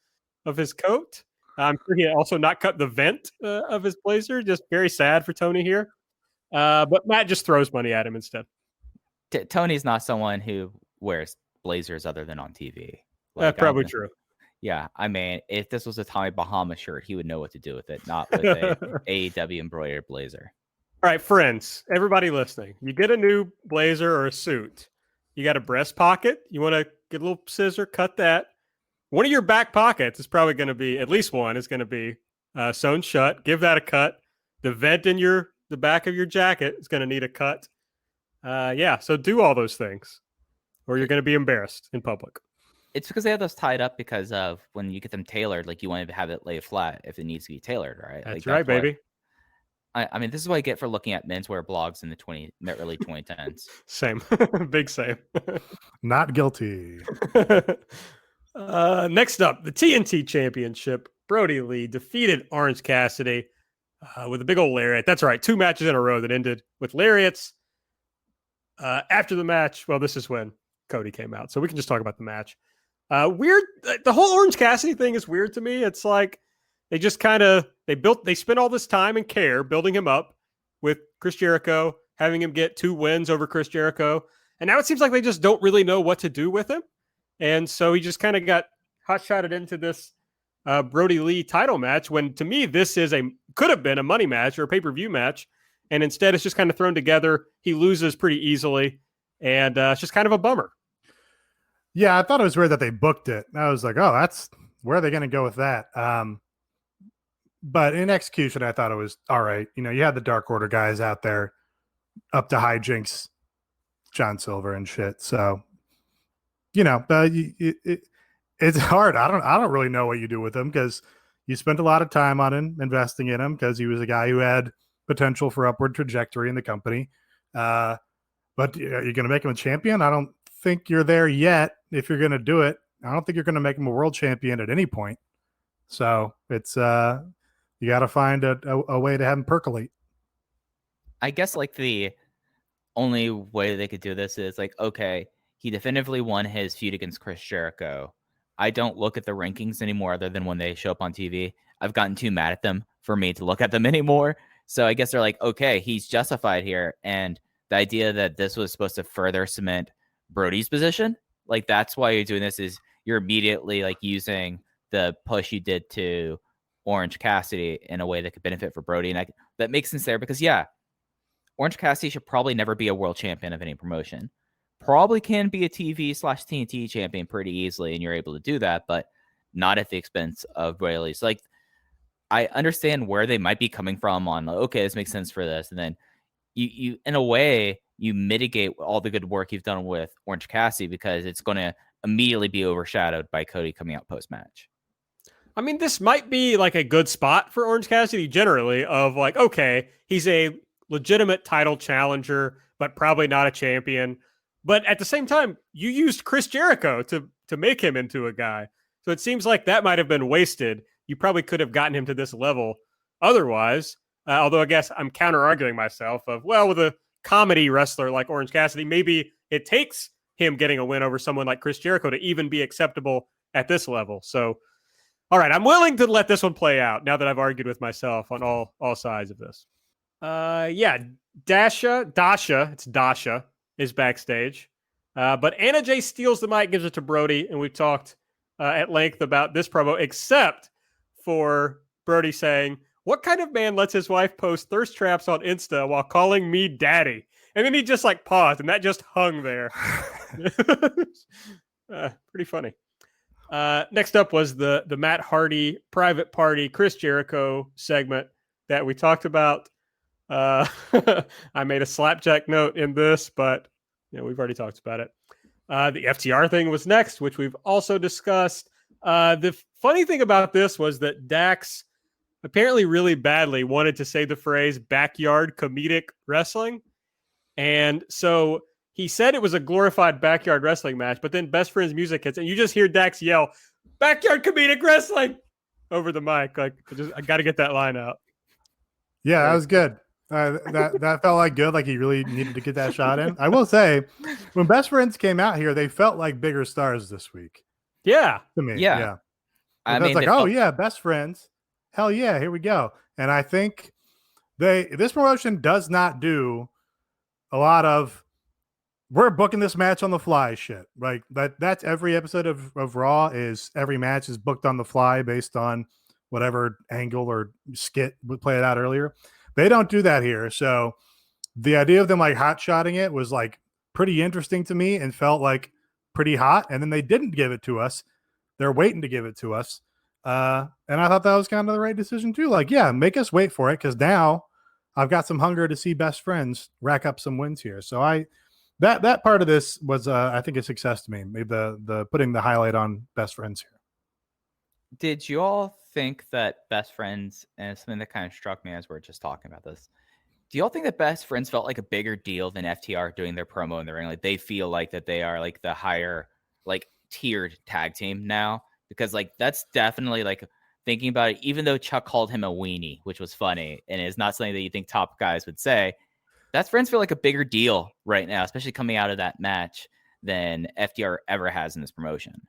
coat. I'm sure he had also not cut the vent of his blazer. Just very sad for Tony here. But Matt just throws money at him instead. Tony's not someone who wears blazers other than on TV. Like, probably true. Yeah, I mean, if this was a Tommy Bahama shirt, he would know what to do with it, not with a AEW embroidered blazer. All right, friends, everybody listening, you get a new blazer or a suit. You got a breast pocket. You want to get a little scissor, cut that. One of your back pockets is probably going to be, at least one is going to be sewn shut. Give that a cut. The vent in the back of your jacket is going to need a cut. So do all those things, or you're going to be embarrassed in public. It's because they have those tied up because of when you get them tailored, like you want to have it lay flat if it needs to be tailored, right? That's right, baby. I mean, this is what I get for looking at menswear blogs in the early 2010s. Same. Big same. Not guilty. Next up, the TNT Championship. Brody Lee defeated Orange Cassidy with a big old lariat. That's right, 2 matches in a row that ended with lariats. After the match, well, this is when Cody came out, so we can just talk about the match. Weird. The whole Orange Cassidy thing is weird to me. It's like they just kind of they spent all this time and care building him up with Chris Jericho, having him get 2 wins over Chris Jericho, and now it seems like they just don't really know what to do with him, and so he just kind of got hot-shotted into this Brody Lee title match. When to me this could have been a money match or a pay-per-view match, and instead it's just kind of thrown together. He loses pretty easily, and it's just kind of a bummer. Yeah, I thought it was weird that they booked it. I was like, oh, where are they going to go with that? But in execution, I thought it was all right. You had the Dark Order guys out there up to hijinks, John Silver and shit. So, it's hard. I don't really know what you do with him because you spent a lot of time on him, investing in him because he was a guy who had potential for upward trajectory in the company. But you're going to make him a champion? I don't think you're there yet. If you're going to do it, I don't think you're going to make him a world champion at any point. So it's you got to find a way to have him percolate. I guess like the only way they could do this is like, okay, he definitively won his feud against Chris Jericho. I don't look at the rankings anymore other than when they show up on TV. I've gotten too mad at them for me to look at them anymore. So I guess they're like, okay, he's justified here. And the idea that this was supposed to further cement Brody's position, like that's why you're doing this, is you're immediately like using the push you did to Orange Cassidy in a way that could benefit for Brody. And that makes sense there because, yeah, Orange Cassidy should probably never be a world champion of any promotion. Probably can be a TV/TNT champion pretty easily, and you're able to do that, but not at the expense of Brody Lee. So, like, I understand where they might be coming from on, like, okay, this makes sense for this. And then you in a way, you mitigate all the good work you've done with Orange Cassidy because it's going to immediately be overshadowed by Cody coming out post-match. I mean, this might be like a good spot for Orange Cassidy generally of like, okay, he's a legitimate title challenger, but probably not a champion. But at the same time, you used Chris Jericho to make him into a guy. So it seems like that might have been wasted. You probably could have gotten him to this level otherwise. Although I guess I'm counter-arguing myself of, well, with a comedy wrestler like Orange Cassidy, maybe it takes him getting a win over someone like Chris Jericho to even be acceptable at this level. So, all right, I'm willing to let this one play out now that I've argued with myself on all sides of this. Dasha is backstage. But Anna Jay steals the mic, gives it to Brody, and we've talked at length about this promo, except for Brody saying, what kind of man lets his wife post thirst traps on Insta while calling me daddy? And then he just like paused, and that just hung there. Pretty funny. Next up was the Matt Hardy private party Chris Jericho segment that we talked about. I made a slapjack note in this, but we've already talked about it. The FTR thing was next, which we've also discussed. The funny thing about this was that Dax apparently really badly wanted to say the phrase backyard comedic wrestling. And so he said it was a glorified backyard wrestling match, but then Best Friends music hits and you just hear Dax yell, backyard comedic wrestling over the mic. Like, I got to get that line out. Yeah, that was good. That felt like good. Like he really needed to get that shot in. I will say, when Best Friends came out here, they felt like bigger stars this week. Yeah. To me. Yeah. I mean, like, oh yeah, Best Friends. Hell yeah, here we go. And I think this promotion does not do a lot of we're booking this match on the fly shit. Like that's every episode of Raw is every match is booked on the fly based on whatever angle or skit we played out earlier. They don't do that here. So the idea of them like hot-shotting it was like pretty interesting to me and felt like pretty hot. And then they didn't give it to us. They're waiting to give it to us. And I thought that was kind of the right decision too. Like, yeah, make us wait for it because now I've got some hunger to see Best Friends rack up some wins here. So that part of this was I think a success to me. Maybe the putting the highlight on Best Friends here. Did you all think that Best Friends, and something that kind of struck me as we're just talking about this, do y'all think that Best Friends felt like a bigger deal than FTR doing their promo in the ring? Like they feel like that they are like the higher, like tiered tag team now? Because like that's definitely like thinking about it, even though Chuck called him a weenie, which was funny and is not something that you think top guys would say. Best Friends feel like a bigger deal right now, especially coming out of that match, than FTR ever has in this promotion.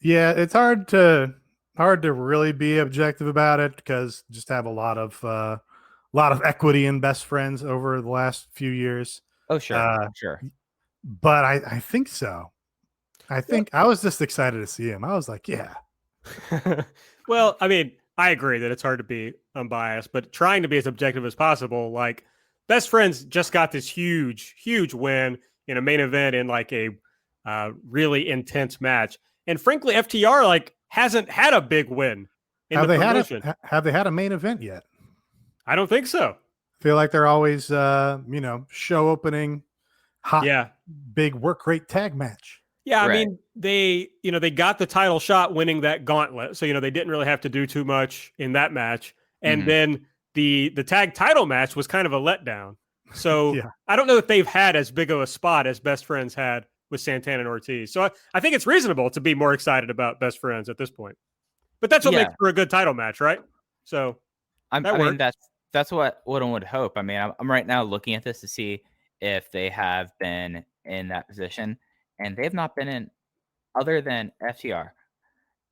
Yeah, it's hard to really be objective about it because just have a lot of equity in Best Friends over the last few years. Oh, sure. Sure. But I think so. I think I was just excited to see him. I was like, yeah. Well, I mean, I agree that it's hard to be unbiased, but trying to be as objective as possible, like Best Friends just got this huge win in a main event in like a really intense match. And frankly, FTR like hasn't had a big win in the promotion. Have they had a main event yet? I don't think so. I feel like they're always, show opening, hot, big work rate tag match. Yeah, I mean, they got the title shot winning that gauntlet. So, they didn't really have to do too much in that match. And then the tag title match was kind of a letdown. So I don't know if they've had as big of a spot as Best Friends had with Santana and Ortiz. So I think it's reasonable to be more excited about Best Friends at this point. But that's what makes for a good title match, right? So I mean, that's what one would hope. I mean, I'm right now looking at this to see if they have been in that position. And they have not been in, other than FTR.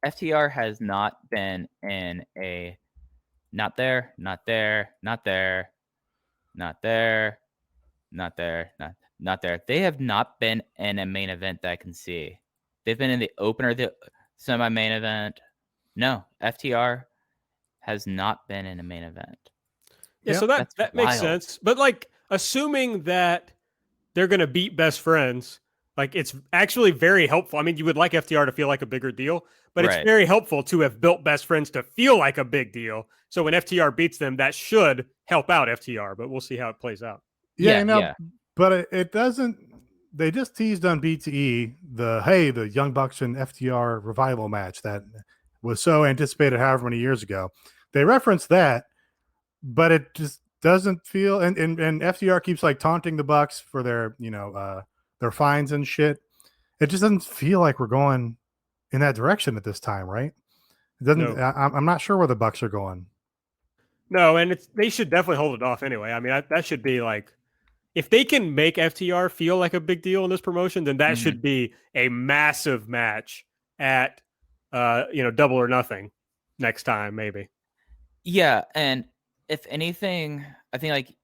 FTR has not been in a not there, not there, not there, not there, not there, not there. They have not been in a main event that I can see. They've been in the opener, the semi-main event. No, FTR has not been in a main event. Yeah, so that makes sense. But like, assuming that they're going to beat Best Friends, like it's actually very helpful. I mean, you would like FTR to feel like a bigger deal, but it's very helpful to have built Best Friends to feel like a big deal. So when FTR beats them, that should help out FTR, but we'll see how it plays out. But it doesn't. They just teased on BTE the Young Bucks and FTR revival match that was so anticipated however many years ago. They referenced that, but it just doesn't feel. And FTR keeps like taunting the Bucks for their their fines and shit. It just doesn't feel like we're going in that direction at this time, right? It doesn't. No. I'm not sure where the Bucks are going. No, and they should definitely hold it off anyway. I mean, that should be like, if they can make FTR feel like a big deal in this promotion, then that should be a massive match at Double or Nothing next time, maybe. Yeah, and if anything, I think like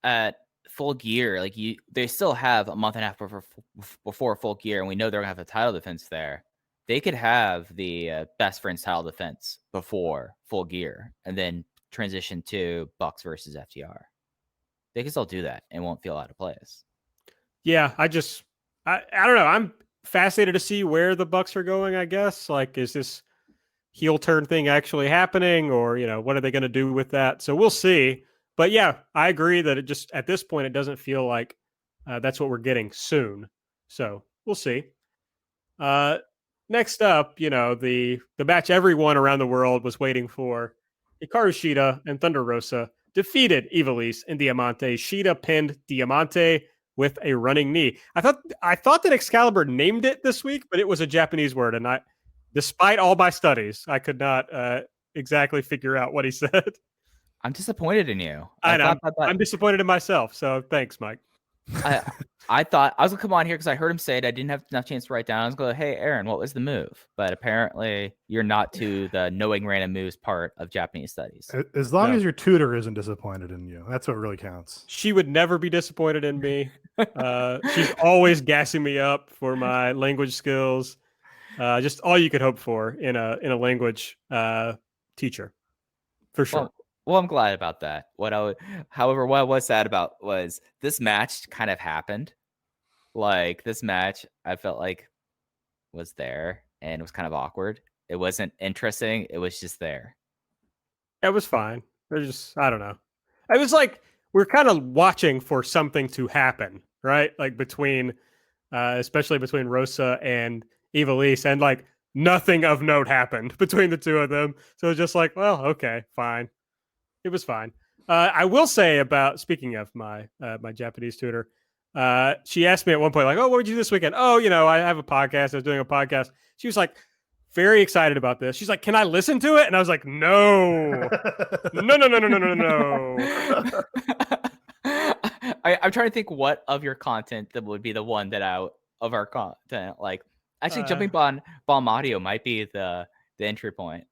at Full Gear, like they still have a month and a half before Full Gear, and we know they're gonna have a title defense there. They could have the Best Friends title defense before Full Gear, and then transition to Bucks versus FTR. They can still do that and won't feel out of place. Yeah, I don't know. I'm fascinated to see where the Bucks are going, I guess. Like, is this heel turn thing actually happening, or what are they going to do with that? So we'll see. But yeah, I agree that it just, at this point, it doesn't feel like that's what we're getting soon. So we'll see. Next up, the match everyone around the world was waiting for. Hikaru Shida and Thunder Rosa defeated Ivelisse and Diamante. Shida pinned Diamante with a running knee. I thought that Excalibur named it this week, but it was a Japanese word, and despite all my studies, I could not exactly figure out what he said. I'm disappointed in you. I'm disappointed in myself. So thanks, Mike. I thought I was gonna come on here because I heard him say it. I didn't have enough chance to write down. I was going, "Hey, Aaron, what was the move?" But apparently, you're not to the knowing random moves part of Japanese studies. As long as your tutor isn't disappointed in you, that's what really counts. She would never be disappointed in me. She's always gassing me up for my language skills. Just all you could hope for in a language teacher, for sure. Well, I'm glad about that. However, what I was sad about was this match kind of happened. Like this match, I felt like was there and it was kind of awkward. It wasn't interesting. It was just there. It was fine. I don't know. It was like we're kind of watching for something to happen, right? Like especially between Rosa and Ivelisse, and like nothing of note happened between the two of them. So it was just like, well, okay, fine. It was fine. I will say about, speaking of my my Japanese tutor, she asked me at one point, like, oh, what did you do this weekend? Oh, I have a podcast. I was doing a podcast. She was like, very excited about this. She's like, can I listen to it? And I was like, no. I'm trying to think what of your content that would be the one that of our content. Like, actually, jumping on Bomb Audio might be the entry point.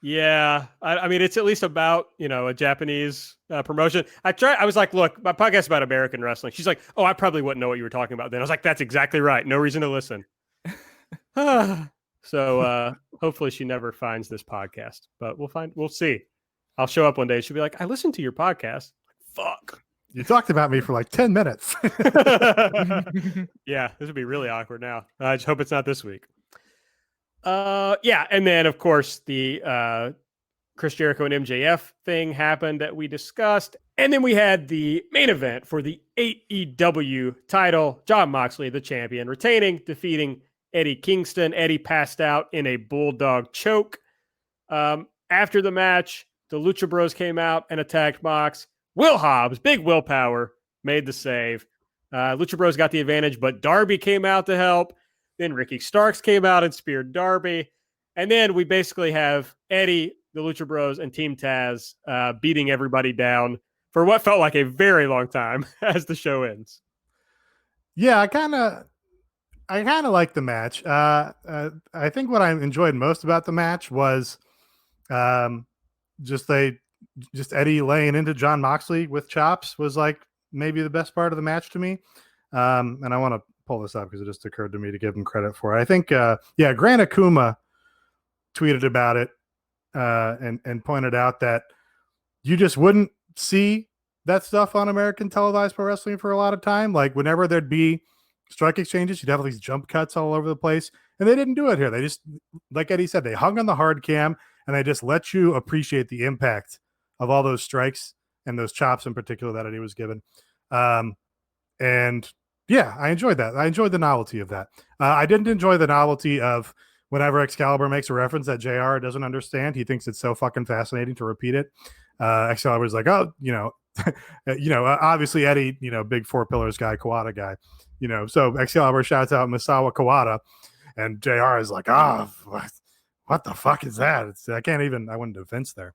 Yeah, I mean, it's at least about a Japanese promotion. I was like, look, my podcast is about American wrestling. She's like, oh, I probably wouldn't know what you were talking about then. I was like, that's exactly right. No reason to listen. So hopefully she never finds this podcast, but we'll see. I'll show up one day. She'll be like, I listened to your podcast. Fuck. You talked about me for like 10 minutes. Yeah, this would be really awkward now. I just hope it's not this week. Yeah, and then of course the Chris Jericho and MJF thing happened that we discussed, and then we had the main event for the AEW title. Jon Moxley, the champion, retaining, defeating Eddie Kingston. Eddie passed out in a bulldog choke. After the match, the Lucha Bros came out and attacked Mox. Will Hobbs, big willpower, made the save. Lucha Bros got the advantage, but Darby came out to help. Then Ricky Starks came out and speared Darby. And then we basically have Eddie, the Lucha Bros, and Team Taz beating everybody down for what felt like a very long time as the show ends. Yeah, I kind of like the match. I think what I enjoyed most about the match was just Eddie laying into Jon Moxley with chops was like maybe the best part of the match to me. And I want to pull this up because it just occurred to me to give him credit for it. I think, Grant Akuma tweeted about it and pointed out that you just wouldn't see that stuff on American televised pro wrestling for a lot of time. Like whenever there'd be strike exchanges, you'd have these jump cuts all over the place. And they didn't do it here. They just, like Eddie said, they hung on the hard cam and they just let you appreciate the impact of all those strikes and those chops in particular that Eddie was given. And yeah, I enjoyed that. I enjoyed the novelty of that. I didn't enjoy the novelty of whenever Excalibur makes a reference that JR doesn't understand. He thinks it's so fucking fascinating to repeat it. Excalibur's like, oh, obviously Eddie, big four pillars guy, Kawada guy, so Excalibur shouts out Misawa Kawada and JR is like, oh, what the fuck is that? I wouldn't defense there.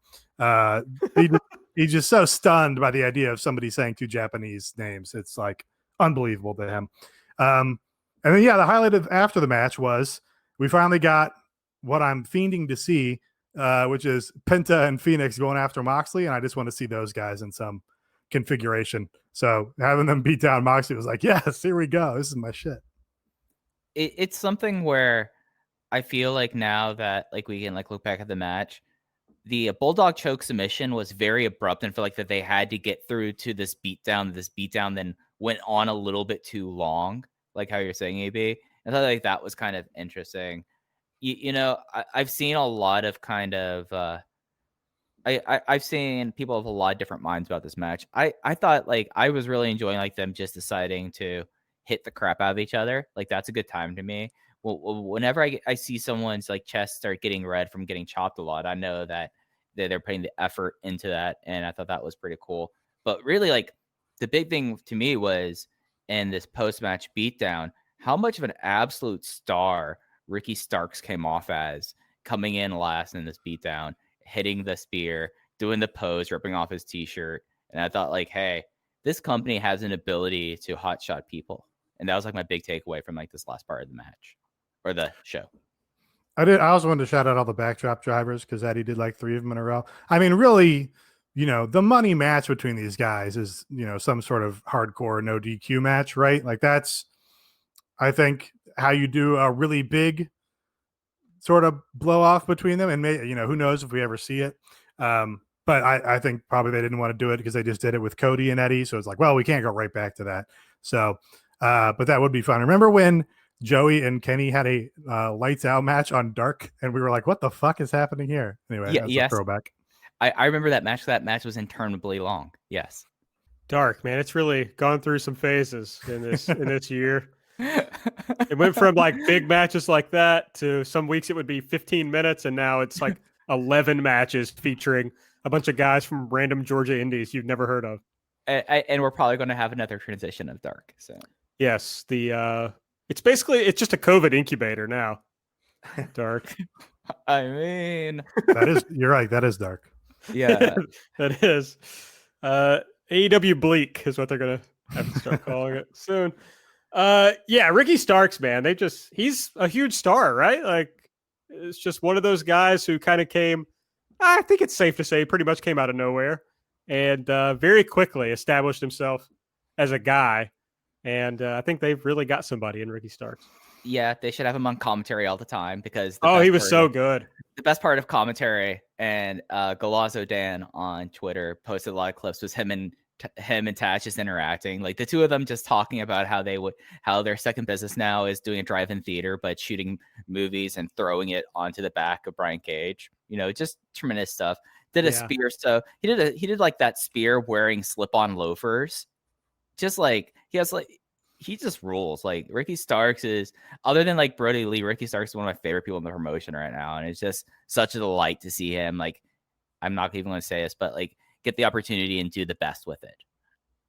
He's just so stunned by the idea of somebody saying two Japanese names. It's like unbelievable to him. And then, the highlight of after the match was we finally got what I'm fiending to see, which is Penta and Phoenix going after Moxley. And I just want to see those guys in some configuration. So having them beat down Moxley was like, yes, here we go. This is my shit. It's something where I feel like now that like we can like look back at the match, the Bulldog choke submission was very abrupt and feel like that they had to get through to this beatdown. This beatdown then went on a little bit too long, like how you're saying, AB. I thought like that was kind of interesting. I've seen a lot of kind of I've seen people have a lot of different minds about this match. I thought like I was really enjoying like them just deciding to hit the crap out of each other. Like that's a good time to me. Well, whenever I see someone's like chest start getting red from getting chopped a lot, I know that they're putting the effort into that, and I thought that was pretty cool. But really, like the big thing to me was in this post-match beatdown, how much of an absolute star Ricky Starks came off as, coming in last in this beatdown, hitting the spear, doing the pose, ripping off his t-shirt, and I thought like, hey, this company has an ability to hotshot people, and that was like my big takeaway from like this last part of the match. Or the show. I also wanted to shout out all the backdrop drivers because Eddie did like 3 of them in a row. I mean, really, the money match between these guys is, some sort of hardcore no DQ match, right? Like that's, I think, how you do a really big sort of blow off between them. And who knows if we ever see it. But I think probably they didn't want to do it because they just did it with Cody and Eddie. So it's like, well, we can't go right back to that. So, but that would be fun. Remember when Joey and Kenny had a lights out match on Dark, and we were like, what the fuck is happening here? Anyway, that's a throwback. I remember that match. That match was interminably long. Yes. Dark, man. It's really gone through some phases in this year. It went from like big matches like that to some weeks it would be 15 minutes, and now it's like 11 matches featuring a bunch of guys from random Georgia indies you've never heard of. And we're probably going to have another transition of Dark. So yes, it's just a COVID incubator now. Dark. I mean, you're right. That is Dark. Yeah, that is. AEW Bleak is what they're gonna have to start calling it soon. Yeah, Ricky Starks, man. He's a huge star, right? Like, it's just one of those guys who kind of came, I think it's safe to say, pretty much came out of nowhere and very quickly established himself as a guy. And I think they've really got somebody in Ricky Starks. Yeah, they should have him on commentary all the time because he was so good. The best part of commentary, and Galazzo Dan on Twitter posted a lot of clips, was him and Taz just interacting, like the two of them just talking about how their second business now is doing a drive-in theater, but shooting movies and throwing it onto the back of Brian Cage. Just tremendous stuff. Did a spear, so he did like that spear wearing slip-on loafers. Just like he just rules. Like Ricky Starks is, other than like Brody Lee, Ricky Starks is one of my favorite people in the promotion right now, and it's just such a delight to see him. Like, I'm not even going to say this, but like, get the opportunity and do the best with it.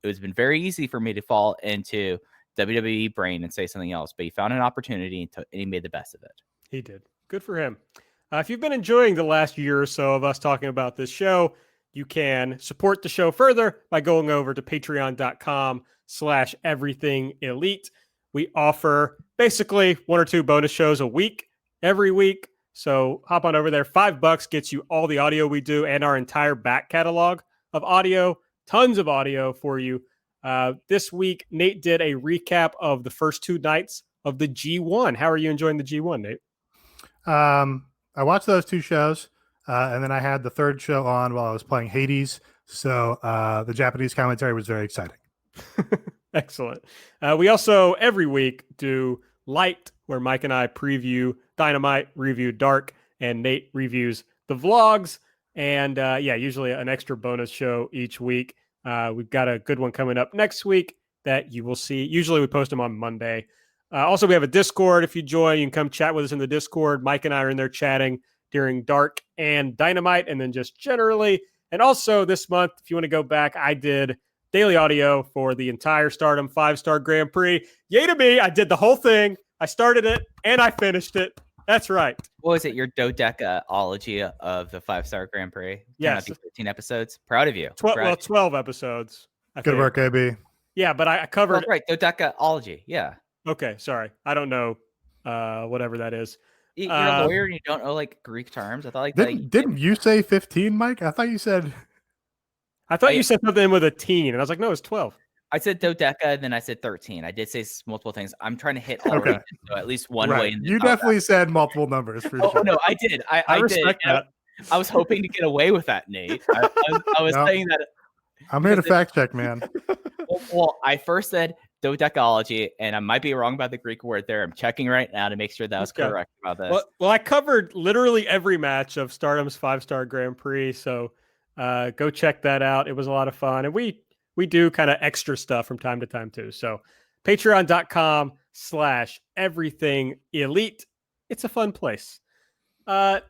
It's been very easy for me to fall into WWE brain and say something else, but he found an opportunity and he made the best of it. He did. Good for him. If you've been enjoying the last year or so of us talking about this show, you can support the show further by going over to patreon.com/everythingelite. We offer basically 1 or 2 bonus shows a week, every week. So hop on over there. $5 gets you all the audio we do and our entire back catalog of audio, tons of audio for you. This week, Nate did a recap of the first 2 nights of the G1. How are you enjoying the G1, Nate? I watched those 2 shows, and then I had the 3rd show on while I was playing Hades. So the Japanese commentary was very exciting. Excellent. We also every week do Light, where Mike and I preview Dynamite, review Dark, and Nate reviews the vlogs. And usually an extra bonus show each week. We've got a good one coming up next week that you will see. Usually we post them on Monday. Also, we have a Discord. If you join, you can come chat with us in the Discord. Mike and I are in there chatting during Dark and Dynamite, and then just generally. And also this month, if you want to go back, I did daily audio for the entire Stardom 5-Star Grand Prix. Yay to me. I did the whole thing. I started it and I finished it. That's right. What was it? Your dodecaology of the 5-Star Grand Prix? Yes. 13 episodes. Proud of you. 12 episodes. Good work, AB. Yeah, but I covered. Right. Dodecaology. Yeah. Okay. Sorry. I don't know whatever that is. You're a lawyer and you don't know like Greek terms. I thought didn't you say 15, Mike? I thought you said. I thought you said something with a teen, and I was like, no, it's 12. I said dodeca, and then I said 13. I did say multiple things. I'm trying to hit all regions, so at least one way. You definitely said multiple numbers for sure. No, I did. I respect did. that. I was hoping to get away with that, Nate. I was saying that. I'm here to fact check, man. Well, I first said dodecaology, and I might be wrong about the Greek word there. I'm checking right now to make sure that was correct about this. Well, I covered literally every match of Stardom's 5-Star Grand Prix, so go check that out. It was a lot of fun, and we do kind of extra stuff from time to time too. So patreon.com/everythingelite. It's a fun place.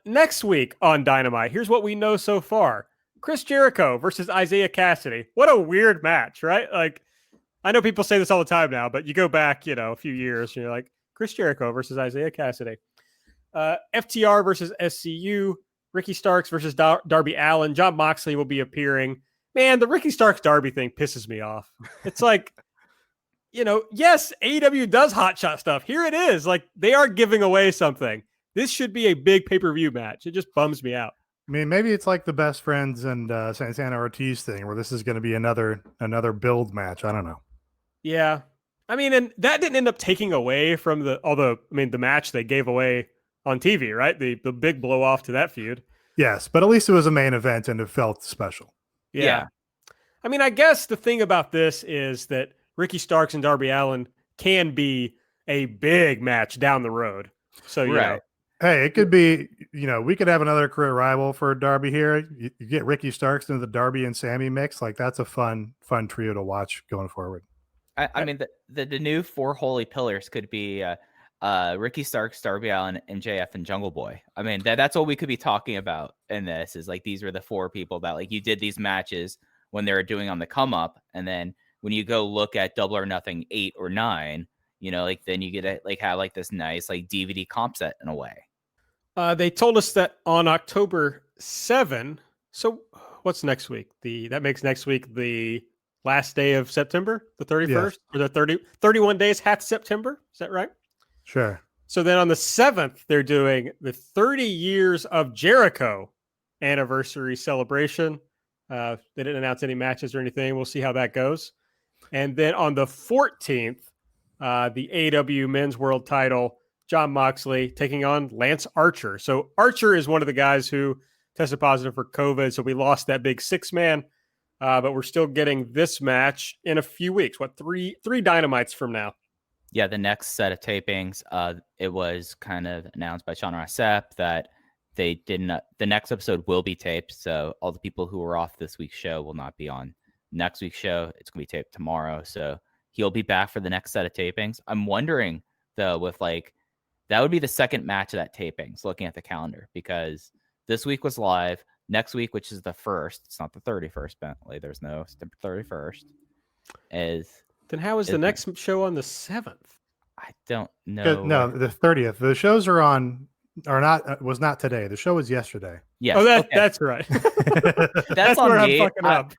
Next week on Dynamite, here's what we know so far. Chris Jericho versus Isaiah Cassidy. What a weird match, right? Like, I know people say this all the time now, but you go back, a few years and you're like, Chris Jericho versus Isaiah Cassidy. FTR versus SCU. Ricky Starks versus Darby Allin. Jon Moxley will be appearing. Man, the Ricky Starks Darby thing pisses me off. It's like, yes, AEW does hotshot stuff. Here it is. Like, they are giving away something. This should be a big pay-per-view match. It just bums me out. I mean, maybe it's like the Best Friends and Santana Ortiz thing, where this is going to be another build match. I don't know. Yeah, I mean, and that didn't end up taking away from the match they gave away on TV, right? The big blow off to that feud. Yes, but at least it was a main event and it felt special. Yeah. I mean, I guess the thing about this is that Ricky Starks and Darby Allin can be a big match down the road. So, Hey, it could be, we could have another career rival for Darby here. You get Ricky Starks into the Darby and Sammy mix. Like, that's a fun trio to watch going forward. I mean, the new 4 holy pillars could be Ricky Starks, Darby Allin, MJF, and Jungle Boy. I mean, that's what we could be talking about in this. Is like these were the 4 people that like you did these matches when they were doing on the come up, and then when you go look at Double or Nothing 8 or 9, you know, like then you get to like have like this nice like DVD comp set in a way. They told us that on October 7. So what's next week? That makes next week the last day of September, the 31st, or the 31 days, half September. Is that right? Sure. So then on the 7th, they're doing the 30 years of Jericho anniversary celebration. They didn't announce any matches or anything. We'll see how that goes. And then on the 14th, the AEW men's world title, Jon Moxley taking on Lance Archer. So Archer is one of the guys who tested positive for COVID. So we lost that big 6-man, but we're still getting this match in a few weeks. What, three Dynamites from now? Yeah, the next set of tapings, it was kind of announced by Sean Ross Sapp that they didn't. The next episode will be taped, so all the people who were off this week's show will not be on next week's show. It's going to be taped tomorrow, so he'll be back for the next set of tapings. I'm wondering though, with like that would be the second match of that tapings. Looking at the calendar, because this week was live. Next week, which is the 1st, it's not the 31st. Bentley, there's no September 31st. Then how is the next show on the 7th? I don't know. No, the 30th. The shows are on, or not, was not today. The show was yesterday. Yes. Oh, that's right. That's on where me. I'm fucking up.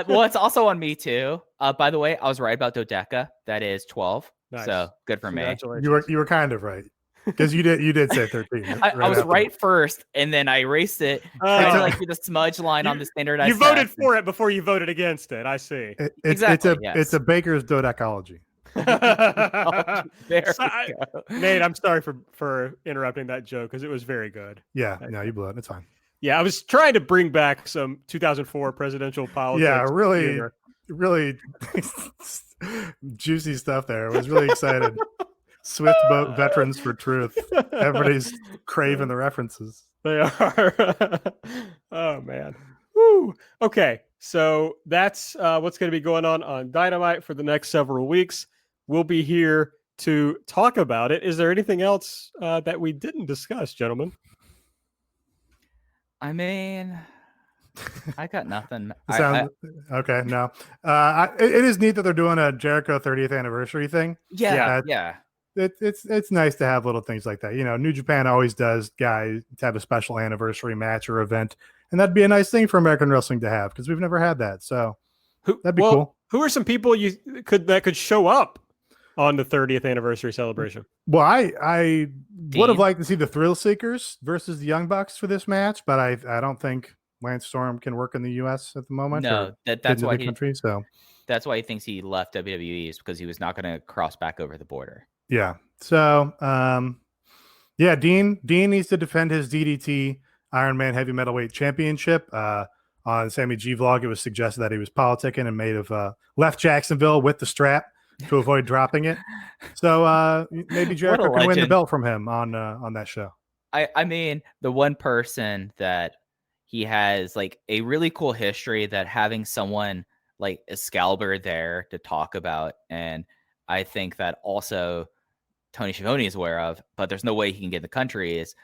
Well, it's also on me too. By the way, I was right about Dodeca. That is 12. Nice. So good for me. You were kind of right. Because you did say 13. I was right first, and then I erased it. Tried to like do the smudge line on the standardized. You voted for it before you voted against it. I see. Exactly. It's a baker's dodecology. Nate, I'm sorry for interrupting that joke because it was very good. Yeah, no, you blew it. It's fine. Yeah, I was trying to bring back some 2004 presidential politics. Yeah, really juicy stuff there. I was really excited. Swift boat veterans for truth. Everybody's craving the references. They are. Oh man. Woo. Okay, so that's what's going to be going on Dynamite for the next several weeks. We'll be here to talk about it. Is there anything else that we didn't discuss, gentlemen? I mean, I got nothing. Okay. No, it is neat that they're doing a Jericho 30th anniversary thing. Yeah. It's nice to have little things like that. You know, New Japan always does guys to have a special anniversary match or event, and that'd be a nice thing for American wrestling to have because we've never had that. So that'd be cool. Who are some people that could show up on the 30th anniversary celebration? Well, I would have liked to see the Thrill Seekers versus the Young Bucks for this match, but I don't think Lance Storm can work in the U.S. at the moment. No, that's why that's why he thinks he left WWE, is because he was not going to cross back over the border. Yeah. So, Dean needs to defend his DDT Iron Man Heavy Metalweight Championship. On Sammy G Vlog, it was suggested that he was politicking and may have left Jacksonville with the strap to avoid dropping it. So maybe Jericho can win the belt from him on that show. I mean, the one person that he has like a really cool history that having someone like Excalibur there to talk about, and I think that also Tony Schiavone is aware of, but there's no way he can get in the country, is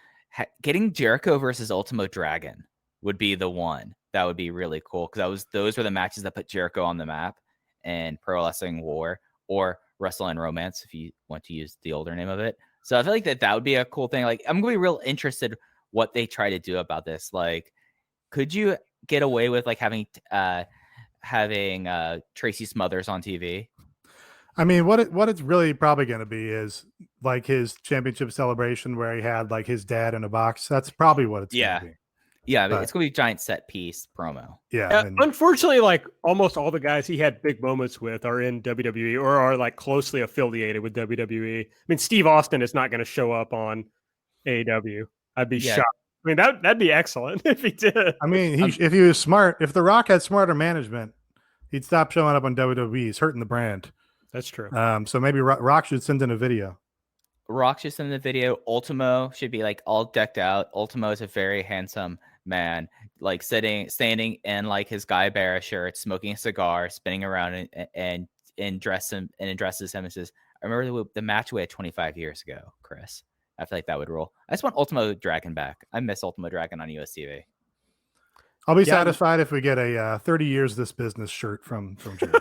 getting Jericho versus Ultimo Dragon would be the one that would be really cool, because those were the matches that put Jericho on the map in Pro Wrestling War or Wrestle and Romance, if you want to use the older name of it. So I feel like that would be a cool thing. Like, I'm gonna be real interested what they try to do about this. Like, could you get away with like having Tracy Smothers on TV? I mean, what it's really probably going to be is like his championship celebration where he had like his dad in a box. That's probably what it's going to be. Yeah, it's going to be a giant set piece promo. Yeah. Unfortunately, like almost all the guys he had big moments with are in WWE or are like closely affiliated with WWE. I mean, Steve Austin is not going to show up on AEW. I'd be shocked. I mean, that'd be excellent if he did. I mean, if he was smart, if The Rock had smarter management, he'd stop showing up on WWE. He's hurting the brand. That's true. So maybe Rock should send in a video. Rock should send in a video. Ultimo should be like all decked out. Ultimo is a very handsome man, like standing in like his Guy Barra shirt, smoking a cigar, spinning around and addresses him and says, "I remember the match we had 25 years ago, Chris." I feel like that would rule. I just want Ultimo Dragon back. I miss Ultimo Dragon on US TV. I'll be satisfied if we get a 30 years this business shirt from Jericho.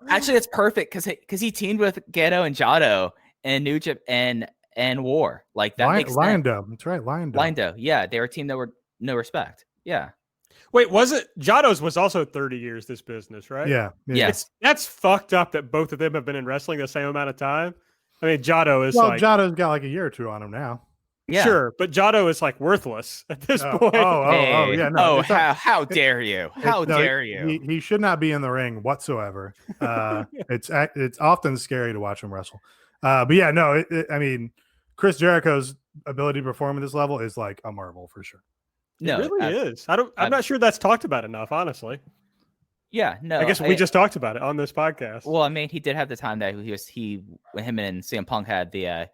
Actually, it's perfect because he teamed with Gedo and Jado and New Japan and War. Like that makes Lion sense. Dome. That's right, Lion Dome. Yeah, they were a team that were no respect. Yeah. Wait, was it Jado's was also 30 years this business, right? Yeah. That's fucked up that both of them have been in wrestling the same amount of time. I mean, Jado is Jado's got like a year or two on him now. Yeah. Sure, but Jado is like worthless at this point. Yeah. No, how dare you? How dare you? He should not be in the ring whatsoever. It's often scary to watch him wrestle. But yeah, no, I mean, Chris Jericho's ability to perform at this level is like a marvel for sure. No, it really is. I'm not sure that's talked about enough, honestly. Yeah, no. I guess we just talked about it on this podcast. Well, I mean, he did have the time that when him and CM Punk had they had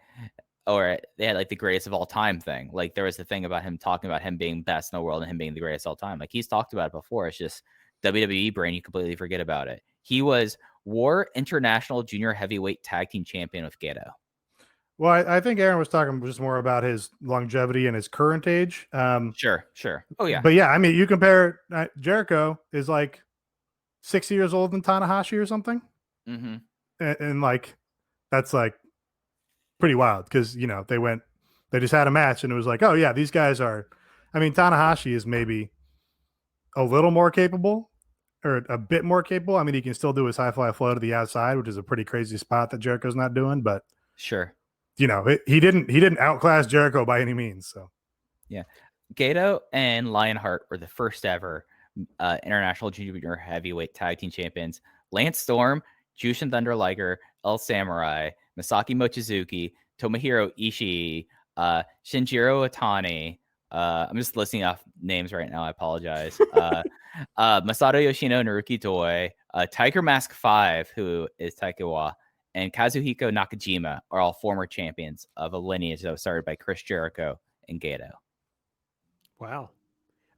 like the greatest of all time thing. Like there was the thing about him talking about him being best in the world and him being the greatest of all time. Like he's talked about it before. It's just WWE brain, you completely forget about it. He was War International Junior Heavyweight Tag Team Champion with Gedo. Well, I think Aaron was talking just more about his longevity and his current age. Sure. Oh yeah. But yeah, I mean, you compare Jericho is like 6 years older than Tanahashi or something. Mm-hmm. And like, that's like pretty wild because, you know, they just had a match and it was like, oh yeah, these guys are, I mean, Tanahashi is maybe a little more capable or a bit more capable. I mean, he can still do his high fly flow to the outside, which is a pretty crazy spot that Jericho's not doing, but sure. You know, he didn't outclass Jericho by any means. So, yeah, Gedo and Lionheart were the first ever international junior heavyweight tag team champions. Lance Storm, Jushin Thunder Liger, El Samurai, Masaki Mochizuki, Tomohiro Ishii, Shinjiro Otani. I'm just listing off names right now. I apologize. Masato Yoshino, Naruki Doi, Tiger Mask 5, who is Taikawa, and Kazuhiko Nakajima are all former champions of a lineage that was started by Chris Jericho and Gedo. Wow.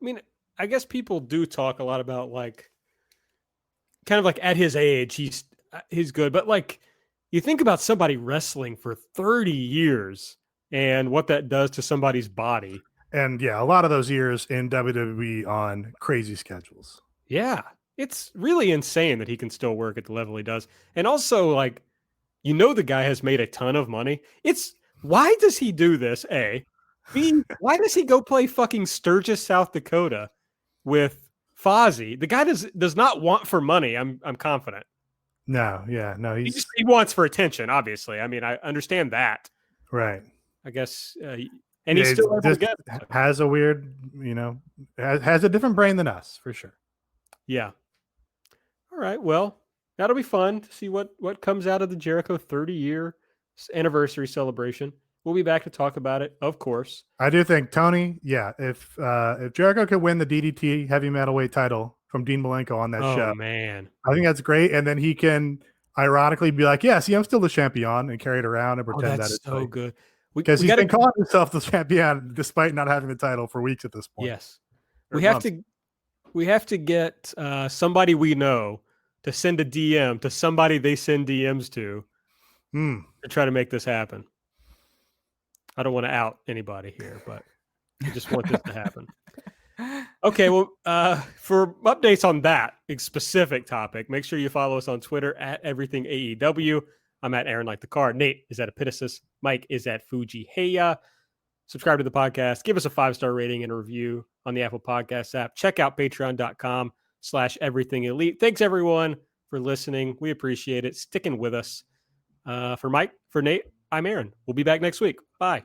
I mean, I guess people do talk a lot about like, kind of like at his age, he's good. But like, you think about somebody wrestling for 30 years and what that does to somebody's body. And yeah, a lot of those years in WWE on crazy schedules. Yeah. It's really insane that he can still work at the level he does. And also like, you know, the guy has made a ton of money. Why does he do this? A, B, why does he go play fucking Sturgis, South Dakota with Fozzy? The guy does not want for money. I'm confident. No. He wants for attention, obviously. I mean, I understand that. Right. I guess, and he still has a weird, you know, has a different brain than us for sure. Yeah. All right. Well, that'll be fun to see what comes out of the Jericho 30-year anniversary celebration. We'll be back to talk about it, of course. I do think, Tony, yeah, if Jericho could win the DDT heavy metalweight title from Dean Malenko on that show, man, I think that's great. And then he can ironically be like, yeah, see, I'm still the champion, and carry it around and pretend that it's so good. Because he's been calling himself the champion despite not having the title for weeks at this point. Yes. We have to get somebody we know to send a DM to somebody they send DMs to try to make this happen. I don't want to out anybody here, but I just want this to happen. Okay, well, for updates on that specific topic, make sure you follow us on Twitter at Everything AEW. I'm at Aaron Like the Car. Nate is at Epitasis. Mike is at Fuji Heya. Subscribe to the podcast. Give us a 5-star rating and a review on the Apple Podcasts app. Check out patreon.com/Everything Elite. Thanks, everyone, for listening. We appreciate it. Sticking with us. For Mike, for Nate, I'm Aaron. We'll be back next week. Bye.